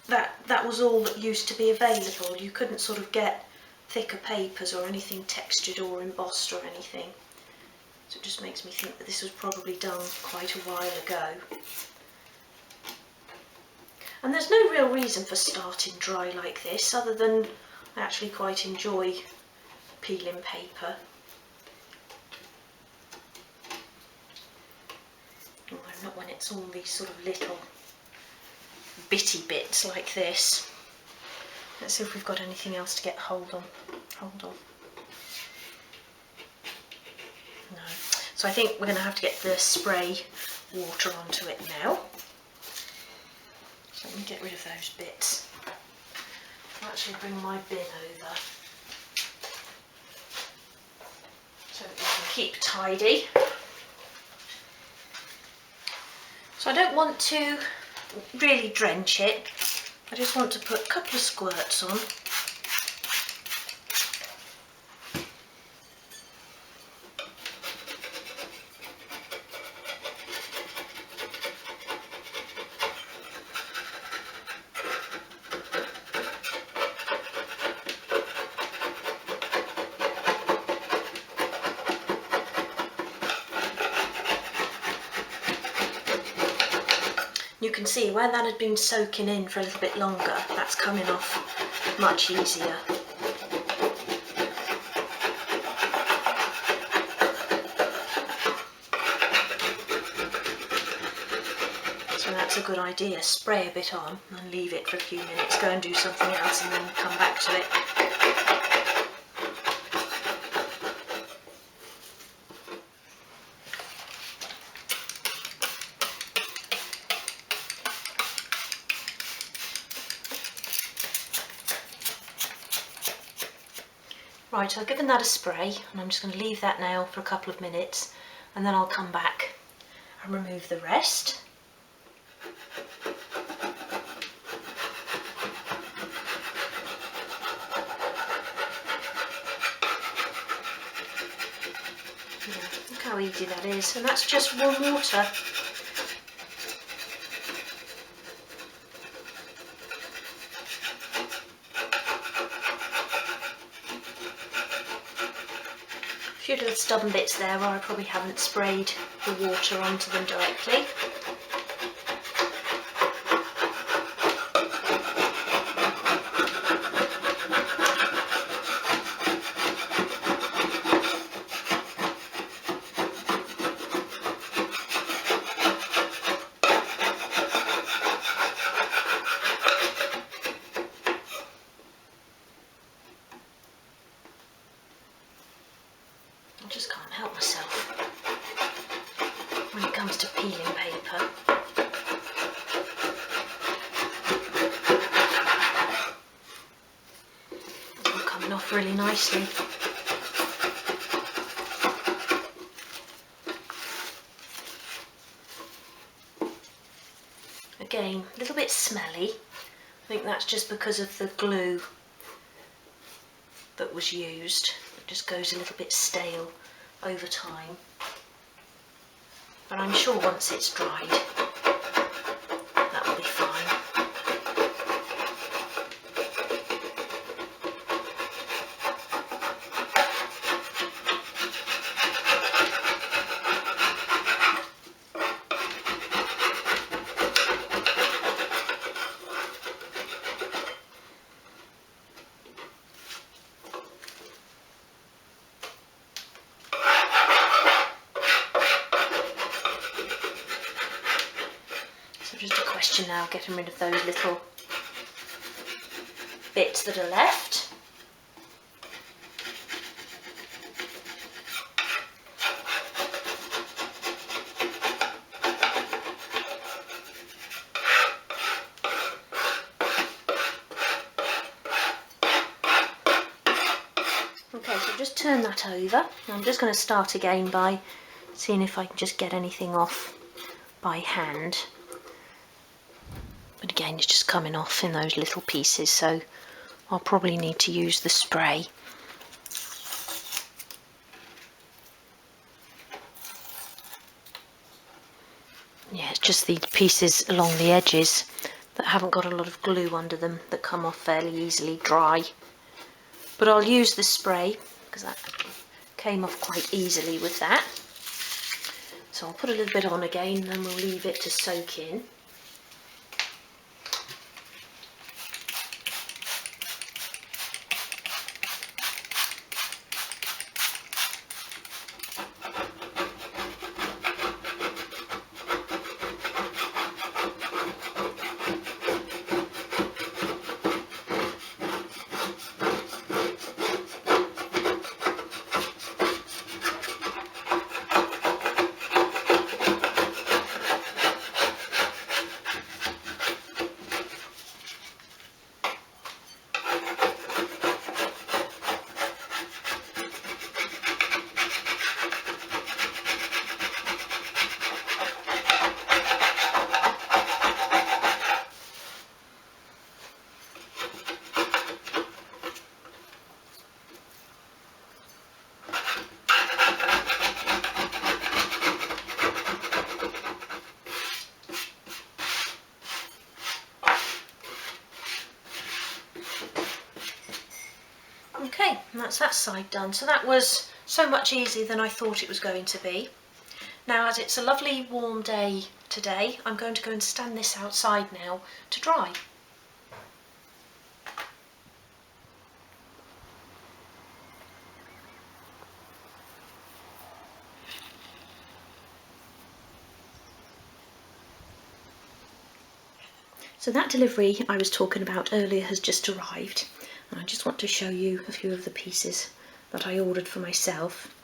A: that was all that used to be available. You couldn't sort of get thicker papers or anything textured or embossed or anything. So it just makes me think that this was probably done quite a while ago. And there's no real reason for starting dry like this, other than I actually quite enjoy peeling paper. Oh, not when it's all these sort of little bitty bits like this. Let's see if we've got anything else to get hold on. Hold on. No. So I think we're going to have to get the spray water onto it now. So let me get rid of those bits. I'll actually bring my bin over so that we can keep tidy. So I don't want to really drench it. I just want to put a couple of squirts on. You can see where that had been soaking in for a little bit longer, that's coming off much easier. So that's a good idea. Spray a bit on and leave it for a few minutes, go and do something else and then come back to it. Right, I've given that a spray and I'm just going to leave that now for a couple of minutes and then I'll come back and remove the rest. Yeah, look how easy that is, and that's just warm water. A few little stubborn bits there where I probably haven't sprayed the water onto them directly. I just can't help myself when it comes to peeling paper. It's all coming off really nicely. Again, a little bit smelly. I think that's just because of the glue that was used. It just goes a little bit stale over time. But I'm sure once it's dried, that will be fine. Just a question now of getting rid of those little bits that are left. Okay, so just turn that over. I'm just going to start again by seeing if I can just get anything off by hand. But again, it's just coming off in those little pieces, so I'll probably need to use the spray. Yeah, it's just these pieces along the edges that haven't got a lot of glue under them that come off fairly easily dry. But I'll use the spray because that came off quite easily with that. So I'll put a little bit on again and then we'll leave it to soak in. Okay, and that's that side done. So that was so much easier than I thought it was going to be. Now, as it's a lovely warm day today, I'm going to go and stand this outside now to dry. So that delivery I was talking about earlier has just arrived, and I just want to show you a few of the pieces that I ordered for myself.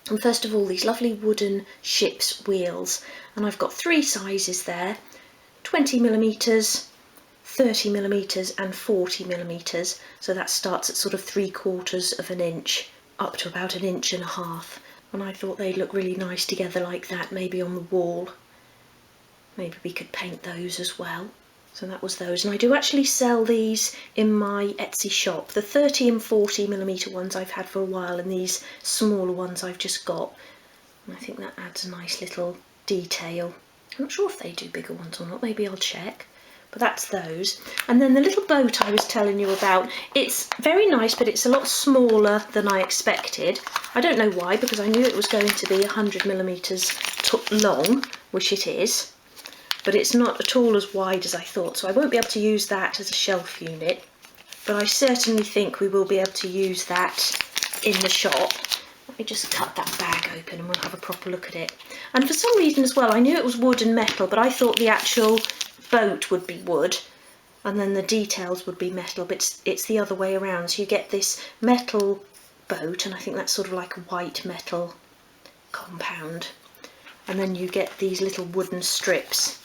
A: And first of all, these lovely wooden ship's wheels, and I've got 3 sizes there: 20mm, 30mm and 40mm. So that starts at sort of 3/4 of an inch up to about 1.5 inches, and I thought they'd look really nice together like that, maybe on the wall. Maybe we could paint those as well. So that was those, and I do actually sell these in my Etsy shop. The 30 and 40mm ones I've had for a while, and these smaller ones I've just got. And I think that adds a nice little detail. I'm not sure if they do bigger ones or not, maybe I'll check. But that's those. And then the little boat I was telling you about, it's very nice, but it's a lot smaller than I expected. I don't know why, because I knew it was going to be 100mm long, which it is. But it's not at all as wide as I thought, so I won't be able to use that as a shelf unit, but I certainly think we will be able to use that in the shop. Let me just cut that bag open and we'll have a proper look at it. And for some reason as well, I knew it was wood and metal, but I thought the actual boat would be wood and then the details would be metal, but it's the other way around. So you get this metal boat, and I think that's sort of like a white metal compound, and then you get these little wooden strips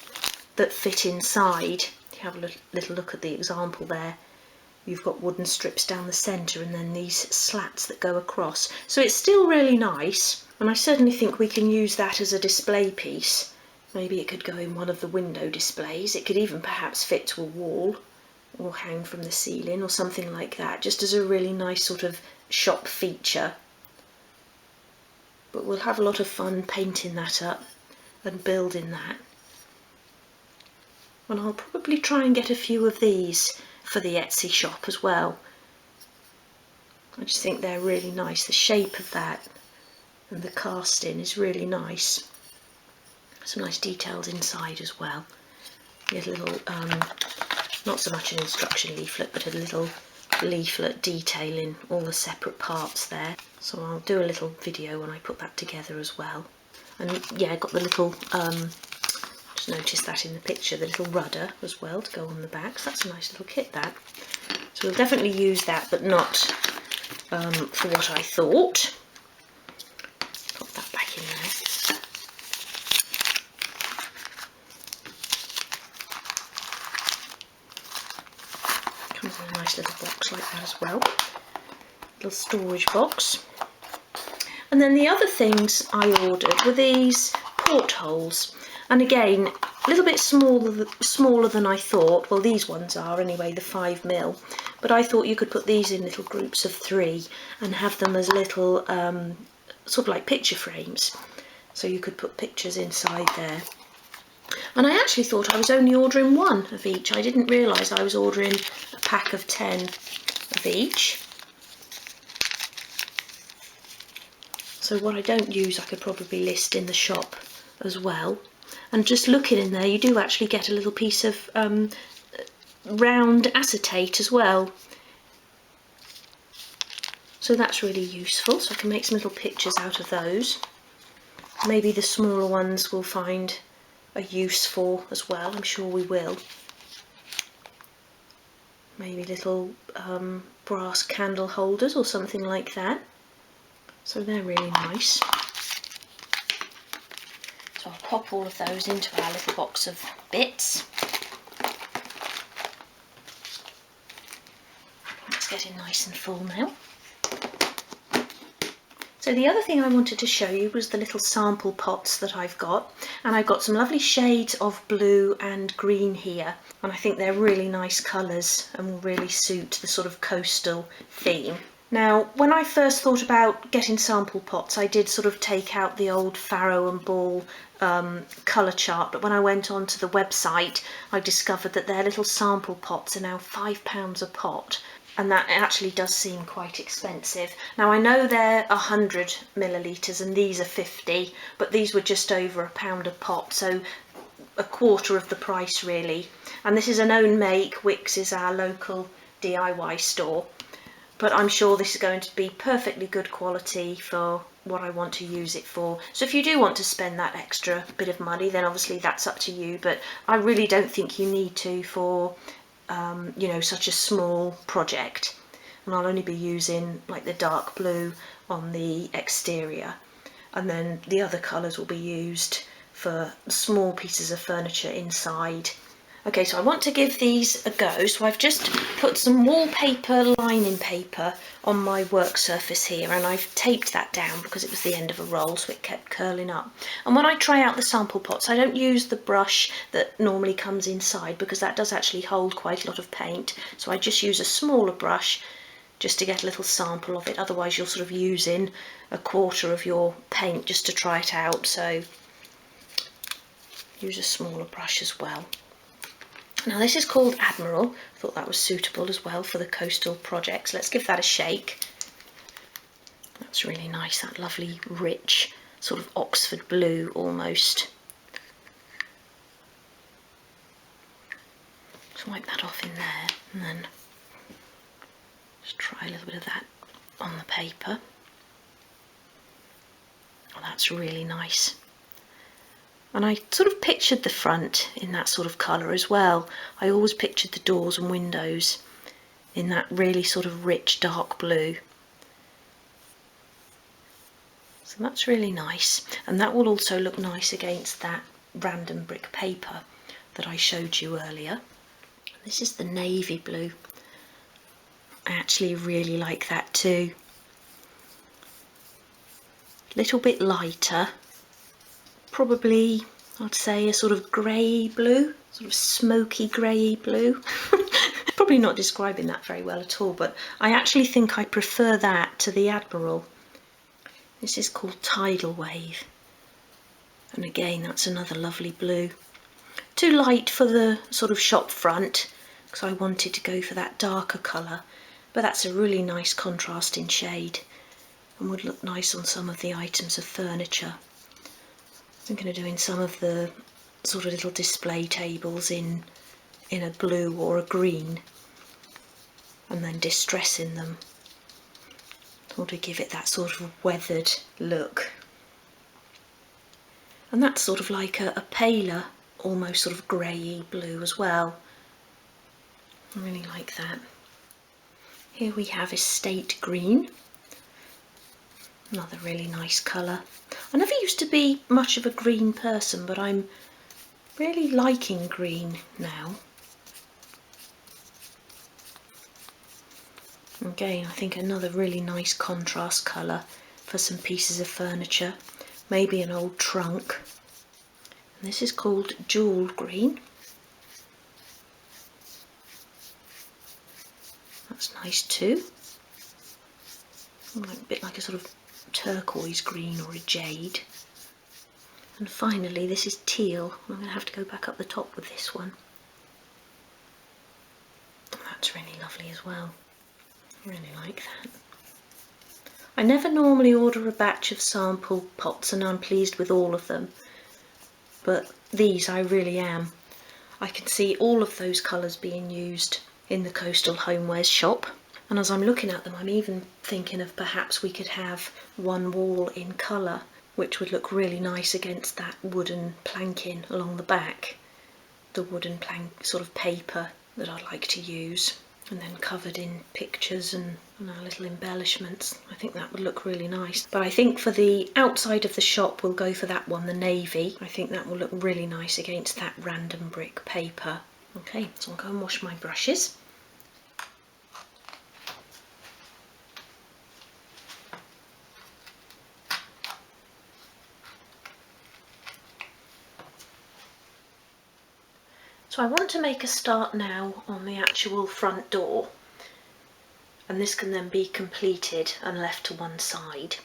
A: that fit inside. If you have a little look at the example there, you've got wooden strips down the centre and then these slats that go across. So it's still really nice, and I certainly think we can use that as a display piece. Maybe it could go in one of the window displays. It could even perhaps fit to a wall or hang from the ceiling or something like that, just as a really nice sort of shop feature. But we'll have a lot of fun painting that up and building that. And I'll probably try and get a few of these for the Etsy shop as well. I just think they're really nice. The shape of that and the casting is really nice. Some nice details inside as well. You get a little, not so much an instruction leaflet, but a little leaflet detailing all the separate parts there. So I'll do a little video when I put that together as well. And yeah, I got the little just noticed that in the picture, the little rudder as well to go on the back. So that's a nice little kit, that. So we'll definitely use that, but not for what I thought. Pop that back in there. Comes in a nice little box like that as well. little storage box. And then the other things I ordered were these portholes. And again, a little bit smaller than I thought. Well, these ones are anyway, the 5mm. But I thought you could put these in little groups of 3 and have them as little sort of like picture frames. So you could put pictures inside there. And I actually thought I was only ordering 1 of each. I didn't realise I was ordering a pack of 10 of each. So what I don't use I could probably list in the shop as well. And just looking in there, you do actually get a little piece of round acetate as well. So that's really useful, so I can make some little pictures out of those. Maybe the smaller ones we'll find a use for as well, I'm sure we will. Maybe little brass candle holders or something like that. So they're really nice. So I'll pop all of those into our little box of bits. It's getting nice and full now. So the other thing I wanted to show you was the little sample pots that I've got, and I've got some lovely shades of blue and green here, and I think they're really nice colours and will really suit the sort of coastal theme. Now, when I first thought about getting sample pots, I did sort of take out the old Farrow and Ball colour chart, but when I went onto the website, I discovered that their little sample pots are now £5 a pot. And that actually does seem quite expensive. Now I know they're 100 millilitres and these are 50, but these were just over £1 a pot, so a quarter of the price really. And this is an own make. Wickes is our local DIY store, but I'm sure this is going to be perfectly good quality for what I want to use it for. So if you do want to spend that extra bit of money, then obviously that's up to you, but I really don't think you need to for you know, such a small project. And I'll only be using like the dark blue on the exterior, and then the other colours will be used for small pieces of furniture inside. Okay, so I want to give these a go, so I've just put some wallpaper lining paper on my work surface here, and I've taped that down because it was the end of a roll, so it kept curling up. And when I try out the sample pots, I don't use the brush that normally comes inside because that does actually hold quite a lot of paint, so I just use a smaller brush just to get a little sample of it. Otherwise you're sort of using a quarter of your paint just to try it out, so use a smaller brush as well. Now this is called Admiral. I thought that was suitable as well for the coastal projects. Let's give that a shake. That's really nice, that lovely rich sort of Oxford blue almost. Just wipe that off in there and then just try a little bit of that on the paper. Oh, that's really nice. And I sort of pictured the front in that sort of colour as well. I always pictured the doors and windows in that really sort of rich dark blue. So that's really nice, and that will also look nice against that random brick paper that I showed you earlier. This is the navy blue. I actually really like that too. Little bit lighter. Probably, I'd say, a sort of grey blue, sort of smoky grey blue. Probably not describing that very well at all, but I actually think I prefer that to the Admiral. This is called Tidal Wave, and again that's another lovely blue. Too light for the sort of shop front because I wanted to go for that darker colour, but that's a really nice contrasting shade and would look nice on some of the items of furniture. I'm going to do in some of the sort of little display tables in a blue or a green, and then distressing them to give it that sort of weathered look. And that's sort of like a paler, almost sort of greyy blue as well. I really like that. Here we have Estate Green. Another really nice colour. I never used to be much of a green person, but I'm really liking green now. Again, I think another really nice contrast colour for some pieces of furniture, maybe an old trunk. And this is called Jewel Green. That's nice too. A bit like a sort of turquoise green or a jade. And finally, this is teal. I'm going to have to go back up the top with this one. That's really lovely as well. I really like that. I never normally order a batch of sample pots and I'm pleased with all of them, but these I really am. I can see all of those colours being used in the Coastal Homewares shop, and as I'm looking at them I'm even thinking of perhaps we could have one wall in colour, which would look really nice against that wooden planking along the back, the wooden plank sort of paper that I like to use, and then covered in pictures and our little embellishments. I think that would look really nice. But I think for the outside of the shop we'll go for that one, the navy. I think that will look really nice against that random brick paper. Okay, so I'll go and wash my brushes. So I want to make a start now on the actual front door, and this can then be completed and left to one side.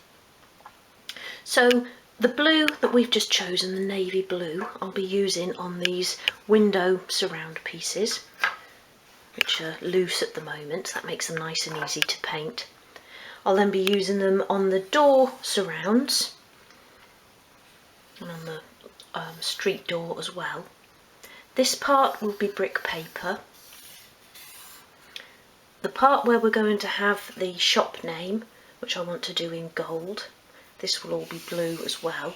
A: So the blue that we've just chosen, the navy blue, I'll be using on these window surround pieces, which are loose at the moment. That makes them nice and easy to paint. I'll then be using them on the door surrounds and on the street door as well. This part will be brick paper. The part where we're going to have the shop name, which I want to do in gold, this will all be blue as well,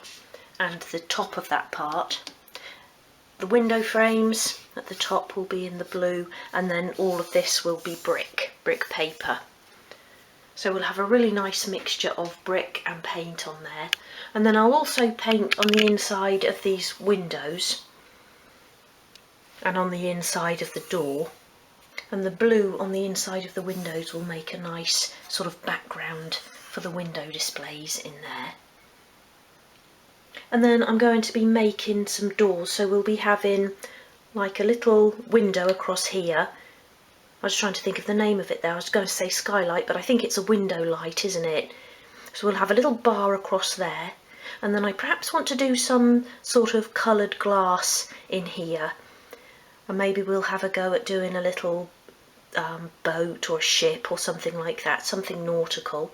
A: and the top of that part, the window frames at the top will be in the blue, and then all of this will be brick paper. So we'll have a really nice mixture of brick and paint on there. And then I'll also paint on the inside of these windows and on the inside of the door, and the blue on the inside of the windows will make a nice sort of background for the window displays in there. And then I'm going to be making some doors, so we'll be having like a little window across here. I was trying to think of the name of it there. I was going to say skylight, but I think it's a window light, isn't it? So we'll have a little bar across there, and then I perhaps want to do some sort of coloured glass in here. And maybe we'll have a go at doing a little boat or ship or something like that, something nautical.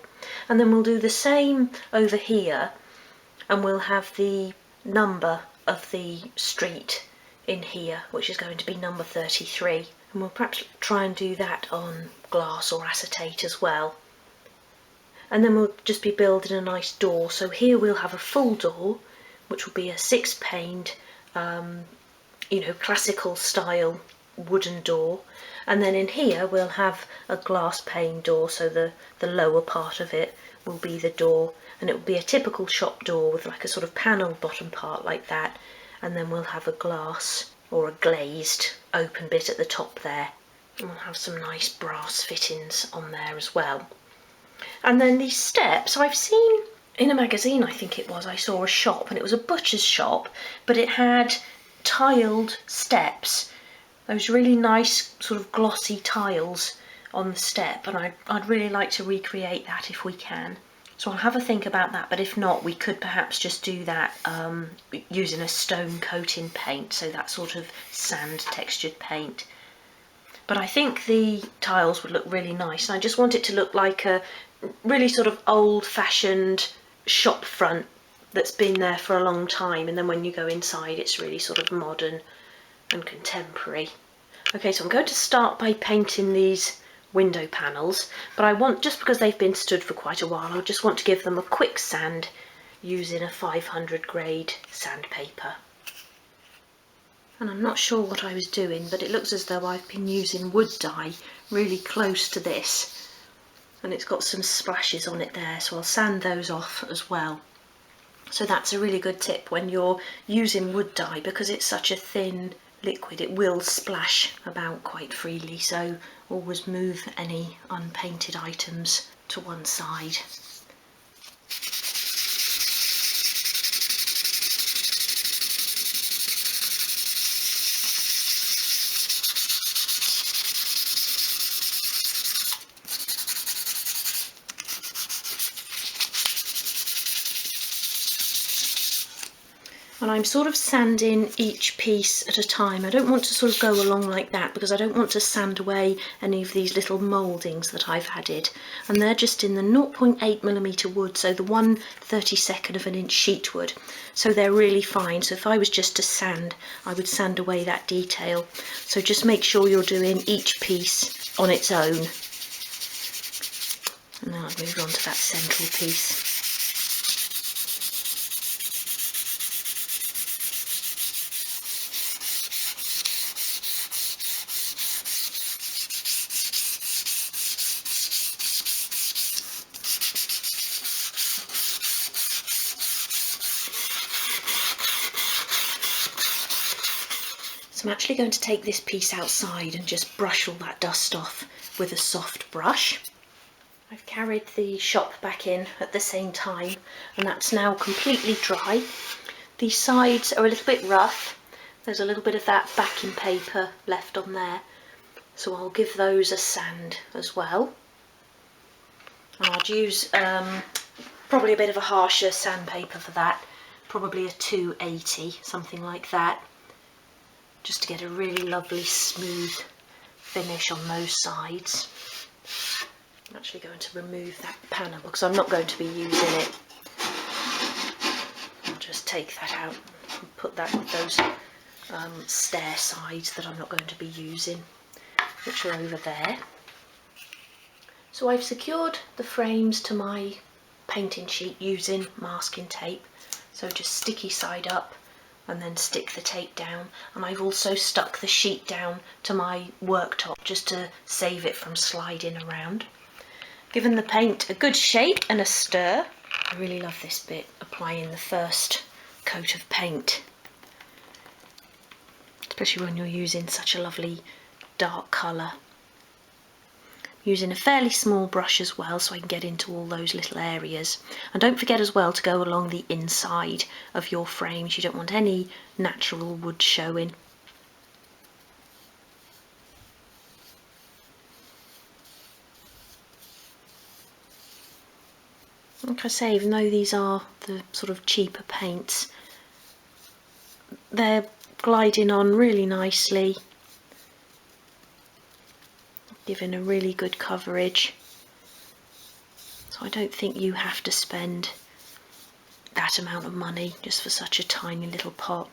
A: And then we'll do the same over here, and we'll have the number of the street in here, which is going to be number 33. And we'll perhaps try and do that on glass or acetate as well. And then we'll just be building a nice door. So here we'll have a full door, which will be a 6-paned classical style wooden door, and then in here we'll have a glass pane door, so the lower part of it will be the door, and it will be a typical shop door with like a sort of panel bottom part like that, and then we'll have a glass or a glazed open bit at the top there, and we'll have some nice brass fittings on there as well. And then these steps, I've seen in a magazine, I think it was, I saw a shop, and it was a butcher's shop, but it had tiled steps, those really nice sort of glossy tiles on the step, and I'd really like to recreate that if we can. So I'll have a think about that, but if not, we could perhaps just do that using a stone coating paint, so that sort of sand textured paint. But I think the tiles would look really nice, and I just want it to look like a really sort of old-fashioned shop front that's been there for a long time, and then when you go inside it's really sort of modern and contemporary. Okay, so I'm going to start by painting these window panels, but I want, just because they've been stood for quite a while, I just want to give them a quick sand using a 500 grade sandpaper. And I'm not sure what I was doing, but it looks as though I've been using wood dye really close to this, and it's got some splashes on it there, so I'll sand those off as well. So that's a really good tip when you're using wood dye, because it's such a thin liquid, it will splash about quite freely, so always move any unpainted items to one side. And I'm sort of sanding each piece at a time. I don't want to sort of go along like that because I don't want to sand away any of these little mouldings that I've added. And they're just in the 0.8mm wood, so the 1/32 of an inch sheet wood. So they're really fine. So if I was just to sand, I would sand away that detail. So just make sure you're doing each piece on its own. And now I've moved on to that central piece. So I'm actually going to take this piece outside and just brush all that dust off with a soft brush. I've carried the shop back in at the same time and that's now completely dry. The sides are a little bit rough. There's a little bit of that backing paper left on there. So I'll give those a sand as well. And I'd use probably a bit of a harsher sandpaper for that. Probably a 280, something like that. Just to get a really lovely smooth finish on those sides. I'm actually going to remove that panel because I'm not going to be using it. I'll just take that out and put that with those stair sides that I'm not going to be using, which are over there. So I've secured the frames to my painting sheet using masking tape. So just sticky side up and then stick the tape down, and I've also stuck the sheet down to my worktop just to save it from sliding around. Given the paint a good shake and a stir. I really love this bit, applying the first coat of paint, especially when you're using such a lovely dark colour. Using a fairly small brush as well so I can get into all those little areas. And don't forget as well to go along the inside of your frames. You don't want any natural wood showing. Like I say, even though these are the sort of cheaper paints, they're gliding on really nicely, giving a really good coverage. So I don't think you have to spend that amount of money just for such a tiny little pot.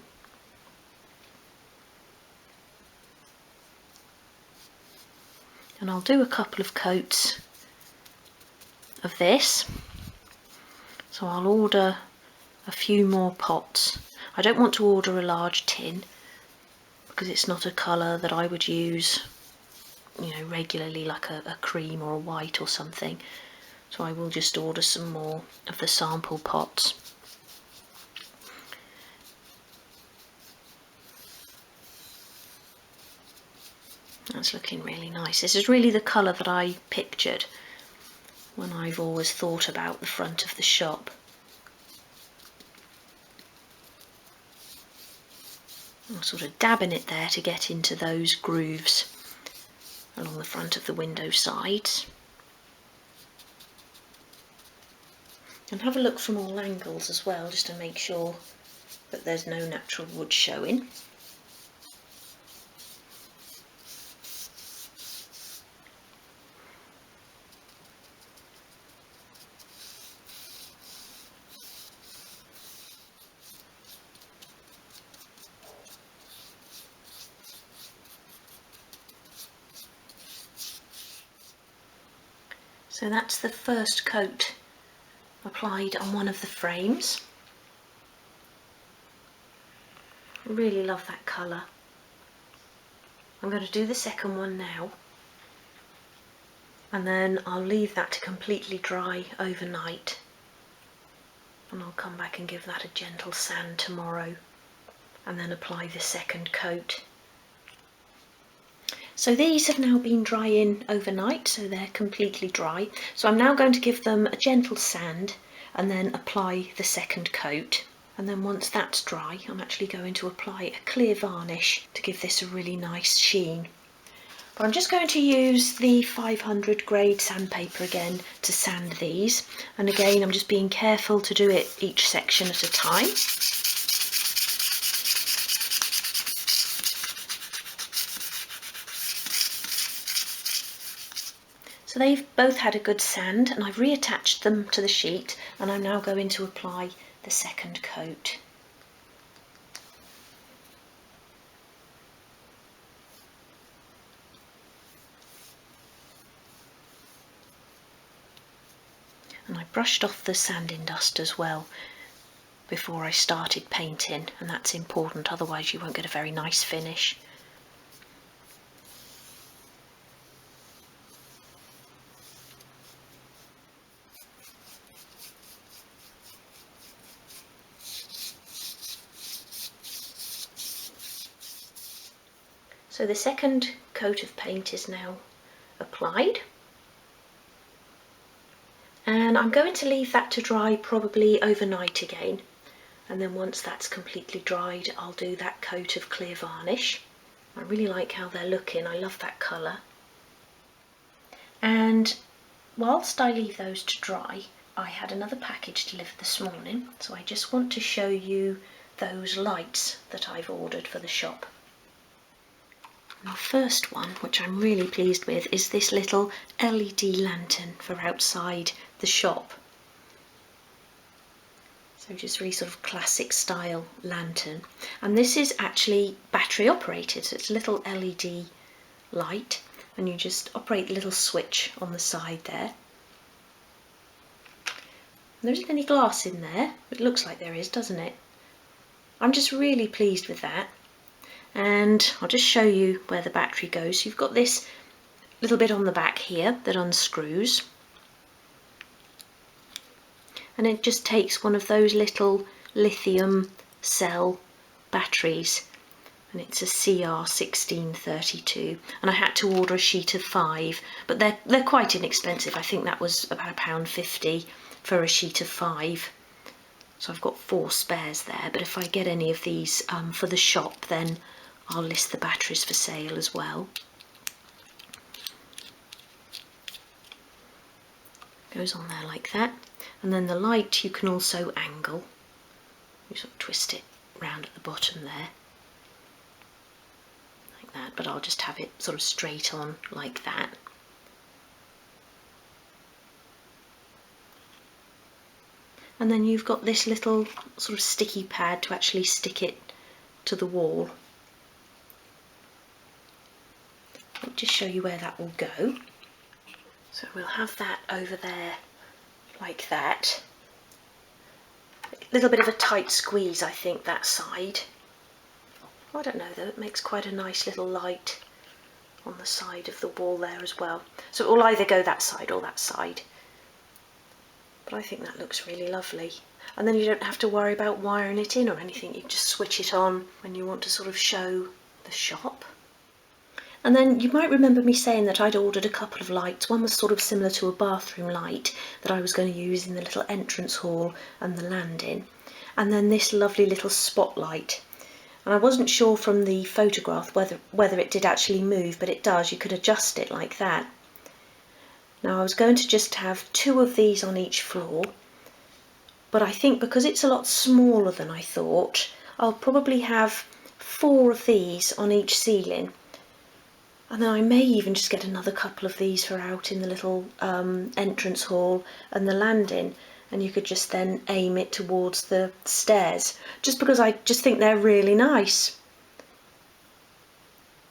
A: And I'll do a couple of coats of this. So I'll order a few more pots. I don't want to order a large tin because it's not a colour that I would use, you know, regularly, like a cream or a white or something. So I will just order some more of the sample pots. That's looking really nice. This is really the colour that I pictured when I've always thought about the front of the shop. I'm sort of dabbing it there to get into those grooves along the front of the window sides. And have a look from all angles as well, just to make sure that there's no natural wood showing. So that's the first coat applied on one of the frames. I really love that colour. I'm going to do the second one now, and then I'll leave that to completely dry overnight, and I'll come back and give that a gentle sand tomorrow and then apply the second coat. So these have now been drying overnight, so they're completely dry. So I'm now going to give them a gentle sand and then apply the second coat. And then once that's dry, I'm actually going to apply a clear varnish to give this a really nice sheen. But I'm just going to use the 500 grade sandpaper again to sand these. And again, I'm just being careful to do it each section at a time. So they've both had a good sand, and I've reattached them to the sheet, and I'm now going to apply the second coat. And I brushed off the sanding dust as well before I started painting, and that's important, otherwise you won't get a very nice finish. So the second coat of paint is now applied, and I'm going to leave that to dry probably overnight again, and then once that's completely dried I'll do that coat of clear varnish. I really like how they're looking, I love that colour. And whilst I leave those to dry, I had another package delivered this morning, so I just want to show you those lights that I've ordered for the shop. The first one, which I'm really pleased with, is this little LED lantern for outside the shop. So just really sort of classic style lantern. And this is actually battery operated, so it's a little LED light, and you just operate the little switch on the side there. There isn't any glass in there, but it looks like there is, doesn't it? I'm just really pleased with that. And I'll just show you where the battery goes. You've got this little bit on the back here that unscrews, and it just takes one of those little lithium cell batteries, and it's a CR1632, and I had to order a sheet of 5, but they're quite inexpensive. I think that was about £1.50 for a sheet of 5. So I've got 4 spares there, but if I get any of these for the shop, then I'll list the batteries for sale as well. Goes on there like that. And then the light you can also angle. You sort of twist it round at the bottom there. Like that, but I'll just have it sort of straight on like that. And then you've got this little sort of sticky pad to actually stick it to the wall. I'll just show you where that will go. So we'll have that over there like that. A little bit of a tight squeeze, I think, that side. I don't know though, it makes quite a nice little light on the side of the wall there as well. So it will either go that side or that side. But I think that looks really lovely. And then you don't have to worry about wiring it in or anything, you just switch it on when you want to sort of show the shop. And then you might remember me saying that I'd ordered a couple of lights. One was sort of similar to a bathroom light that I was going to use in the little entrance hall and the landing. And then this lovely little spotlight. And I wasn't sure from the photograph whether it did actually move, but it does. You could adjust it like that. Now I was going to just have 2 of these on each floor, but I think because it's a lot smaller than I thought, I'll probably have 4 of these on each ceiling. And then I may even just get another couple of these for out in the little entrance hall and the landing, and you could just then aim it towards the stairs, just because I just think they're really nice.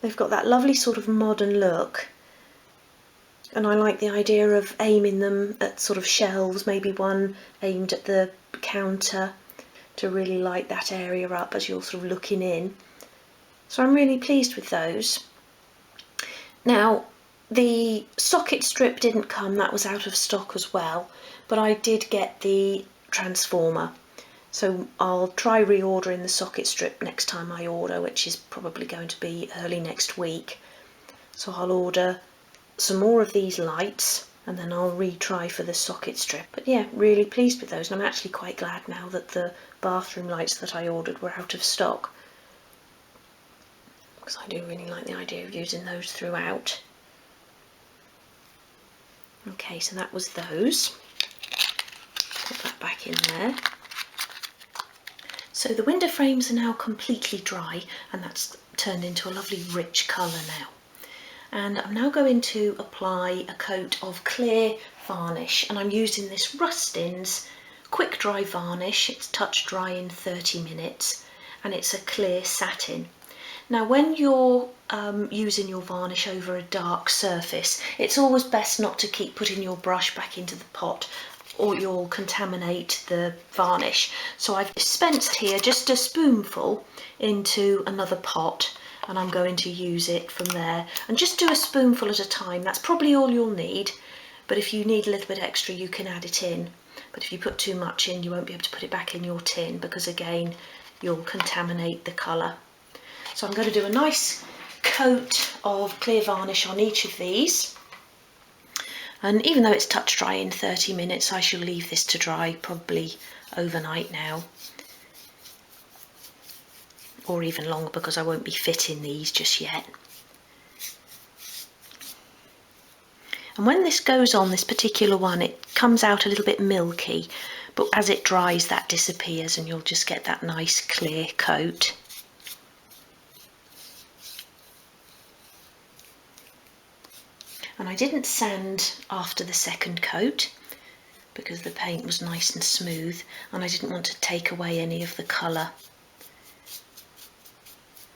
A: They've got that lovely sort of modern look, and I like the idea of aiming them at sort of shelves, maybe one aimed at the counter to really light that area up as you're sort of looking in. So I'm really pleased with those. Now, the socket strip didn't come, that was out of stock as well, but I did get the transformer. So I'll try reordering the socket strip next time I order, which is probably going to be early next week. So I'll order some more of these lights and then I'll retry for the socket strip. But yeah, really pleased with those, and I'm actually quite glad now that the bathroom lights that I ordered were out of stock, because I do really like the idea of using those throughout. Okay, so that was those. Put that back in there. So the window frames are now completely dry, and that's turned into a lovely rich colour now. And I'm now going to apply a coat of clear varnish, and I'm using this Rustin's quick dry varnish. It's touch dry in 30 minutes and it's a clear satin. Now when you're using your varnish over a dark surface, it's always best not to keep putting your brush back into the pot or you'll contaminate the varnish. So I've dispensed here just a spoonful into another pot, and I'm going to use it from there, and just do a spoonful at a time. That's probably all you'll need, but if you need a little bit extra you can add it in. But if you put too much in, you won't be able to put it back in your tin, because again you'll contaminate the colour. So I'm going to do a nice coat of clear varnish on each of these, and even though it's touch dry in 30 minutes, I shall leave this to dry probably overnight now, or even longer, because I won't be fitting these just yet. And when this goes on, this particular one, it comes out a little bit milky, but as it dries that disappears and you'll just get that nice clear coat. And I didn't sand after the second coat because the paint was nice and smooth, and I didn't want to take away any of the colour.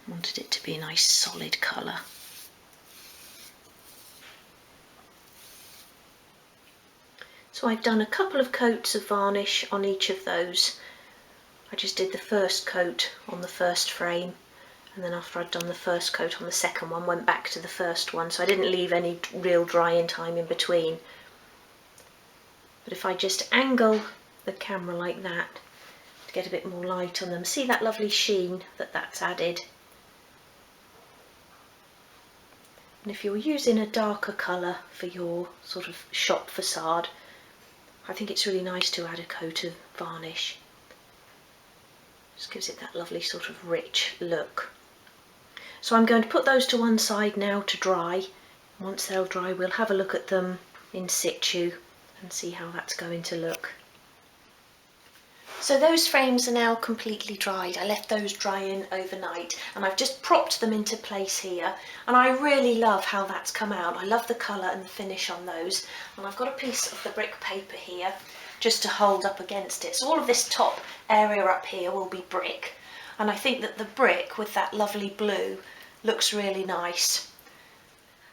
A: I wanted it to be a nice solid colour. So I've done a couple of coats of varnish on each of those. I just did the first coat on the first frame, and then after I'd done the first coat on the second one, went back to the first one, so I didn't leave any real drying time in between. But if I just angle the camera like that to get a bit more light on them, see that lovely sheen that's added. And if you're using a darker colour for your sort of shop facade, I think it's really nice to add a coat of varnish. Just gives it that lovely sort of rich look. So I'm going to put those to one side now to dry. Once they'll dry, we'll have a look at them in situ and see how that's going to look. So those frames are now completely dried. I left those drying overnight, and I've just propped them into place here, and I really love how that's come out. I love the colour and the finish on those, and I've got a piece of the brick paper here just to hold up against it. So all of this top area up here will be brick, and I think that the brick with that lovely blue looks really nice.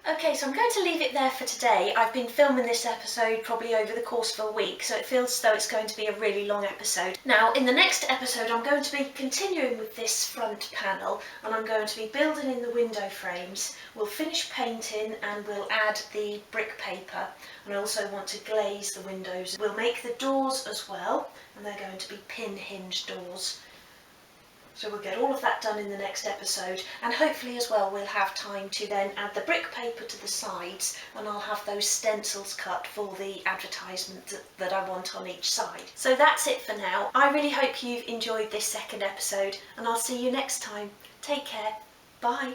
A: Okay, so I'm going to leave it there for today. I've been filming this episode probably over the course of a week, so it feels as though it's going to be a really long episode. Now, in the next episode, I'm going to be continuing with this front panel, and I'm going to be building in the window frames. We'll finish painting and we'll add the brick paper, and I also want to glaze the windows. We'll make the doors as well, and they're going to be pin hinge doors. So we'll get all of that done in the next episode, and hopefully as well we'll have time to then add the brick paper to the sides, and I'll have those stencils cut for the advertisement that I want on each side. So that's it for now. I really hope you've enjoyed this second episode, and I'll see you next time. Take care. Bye.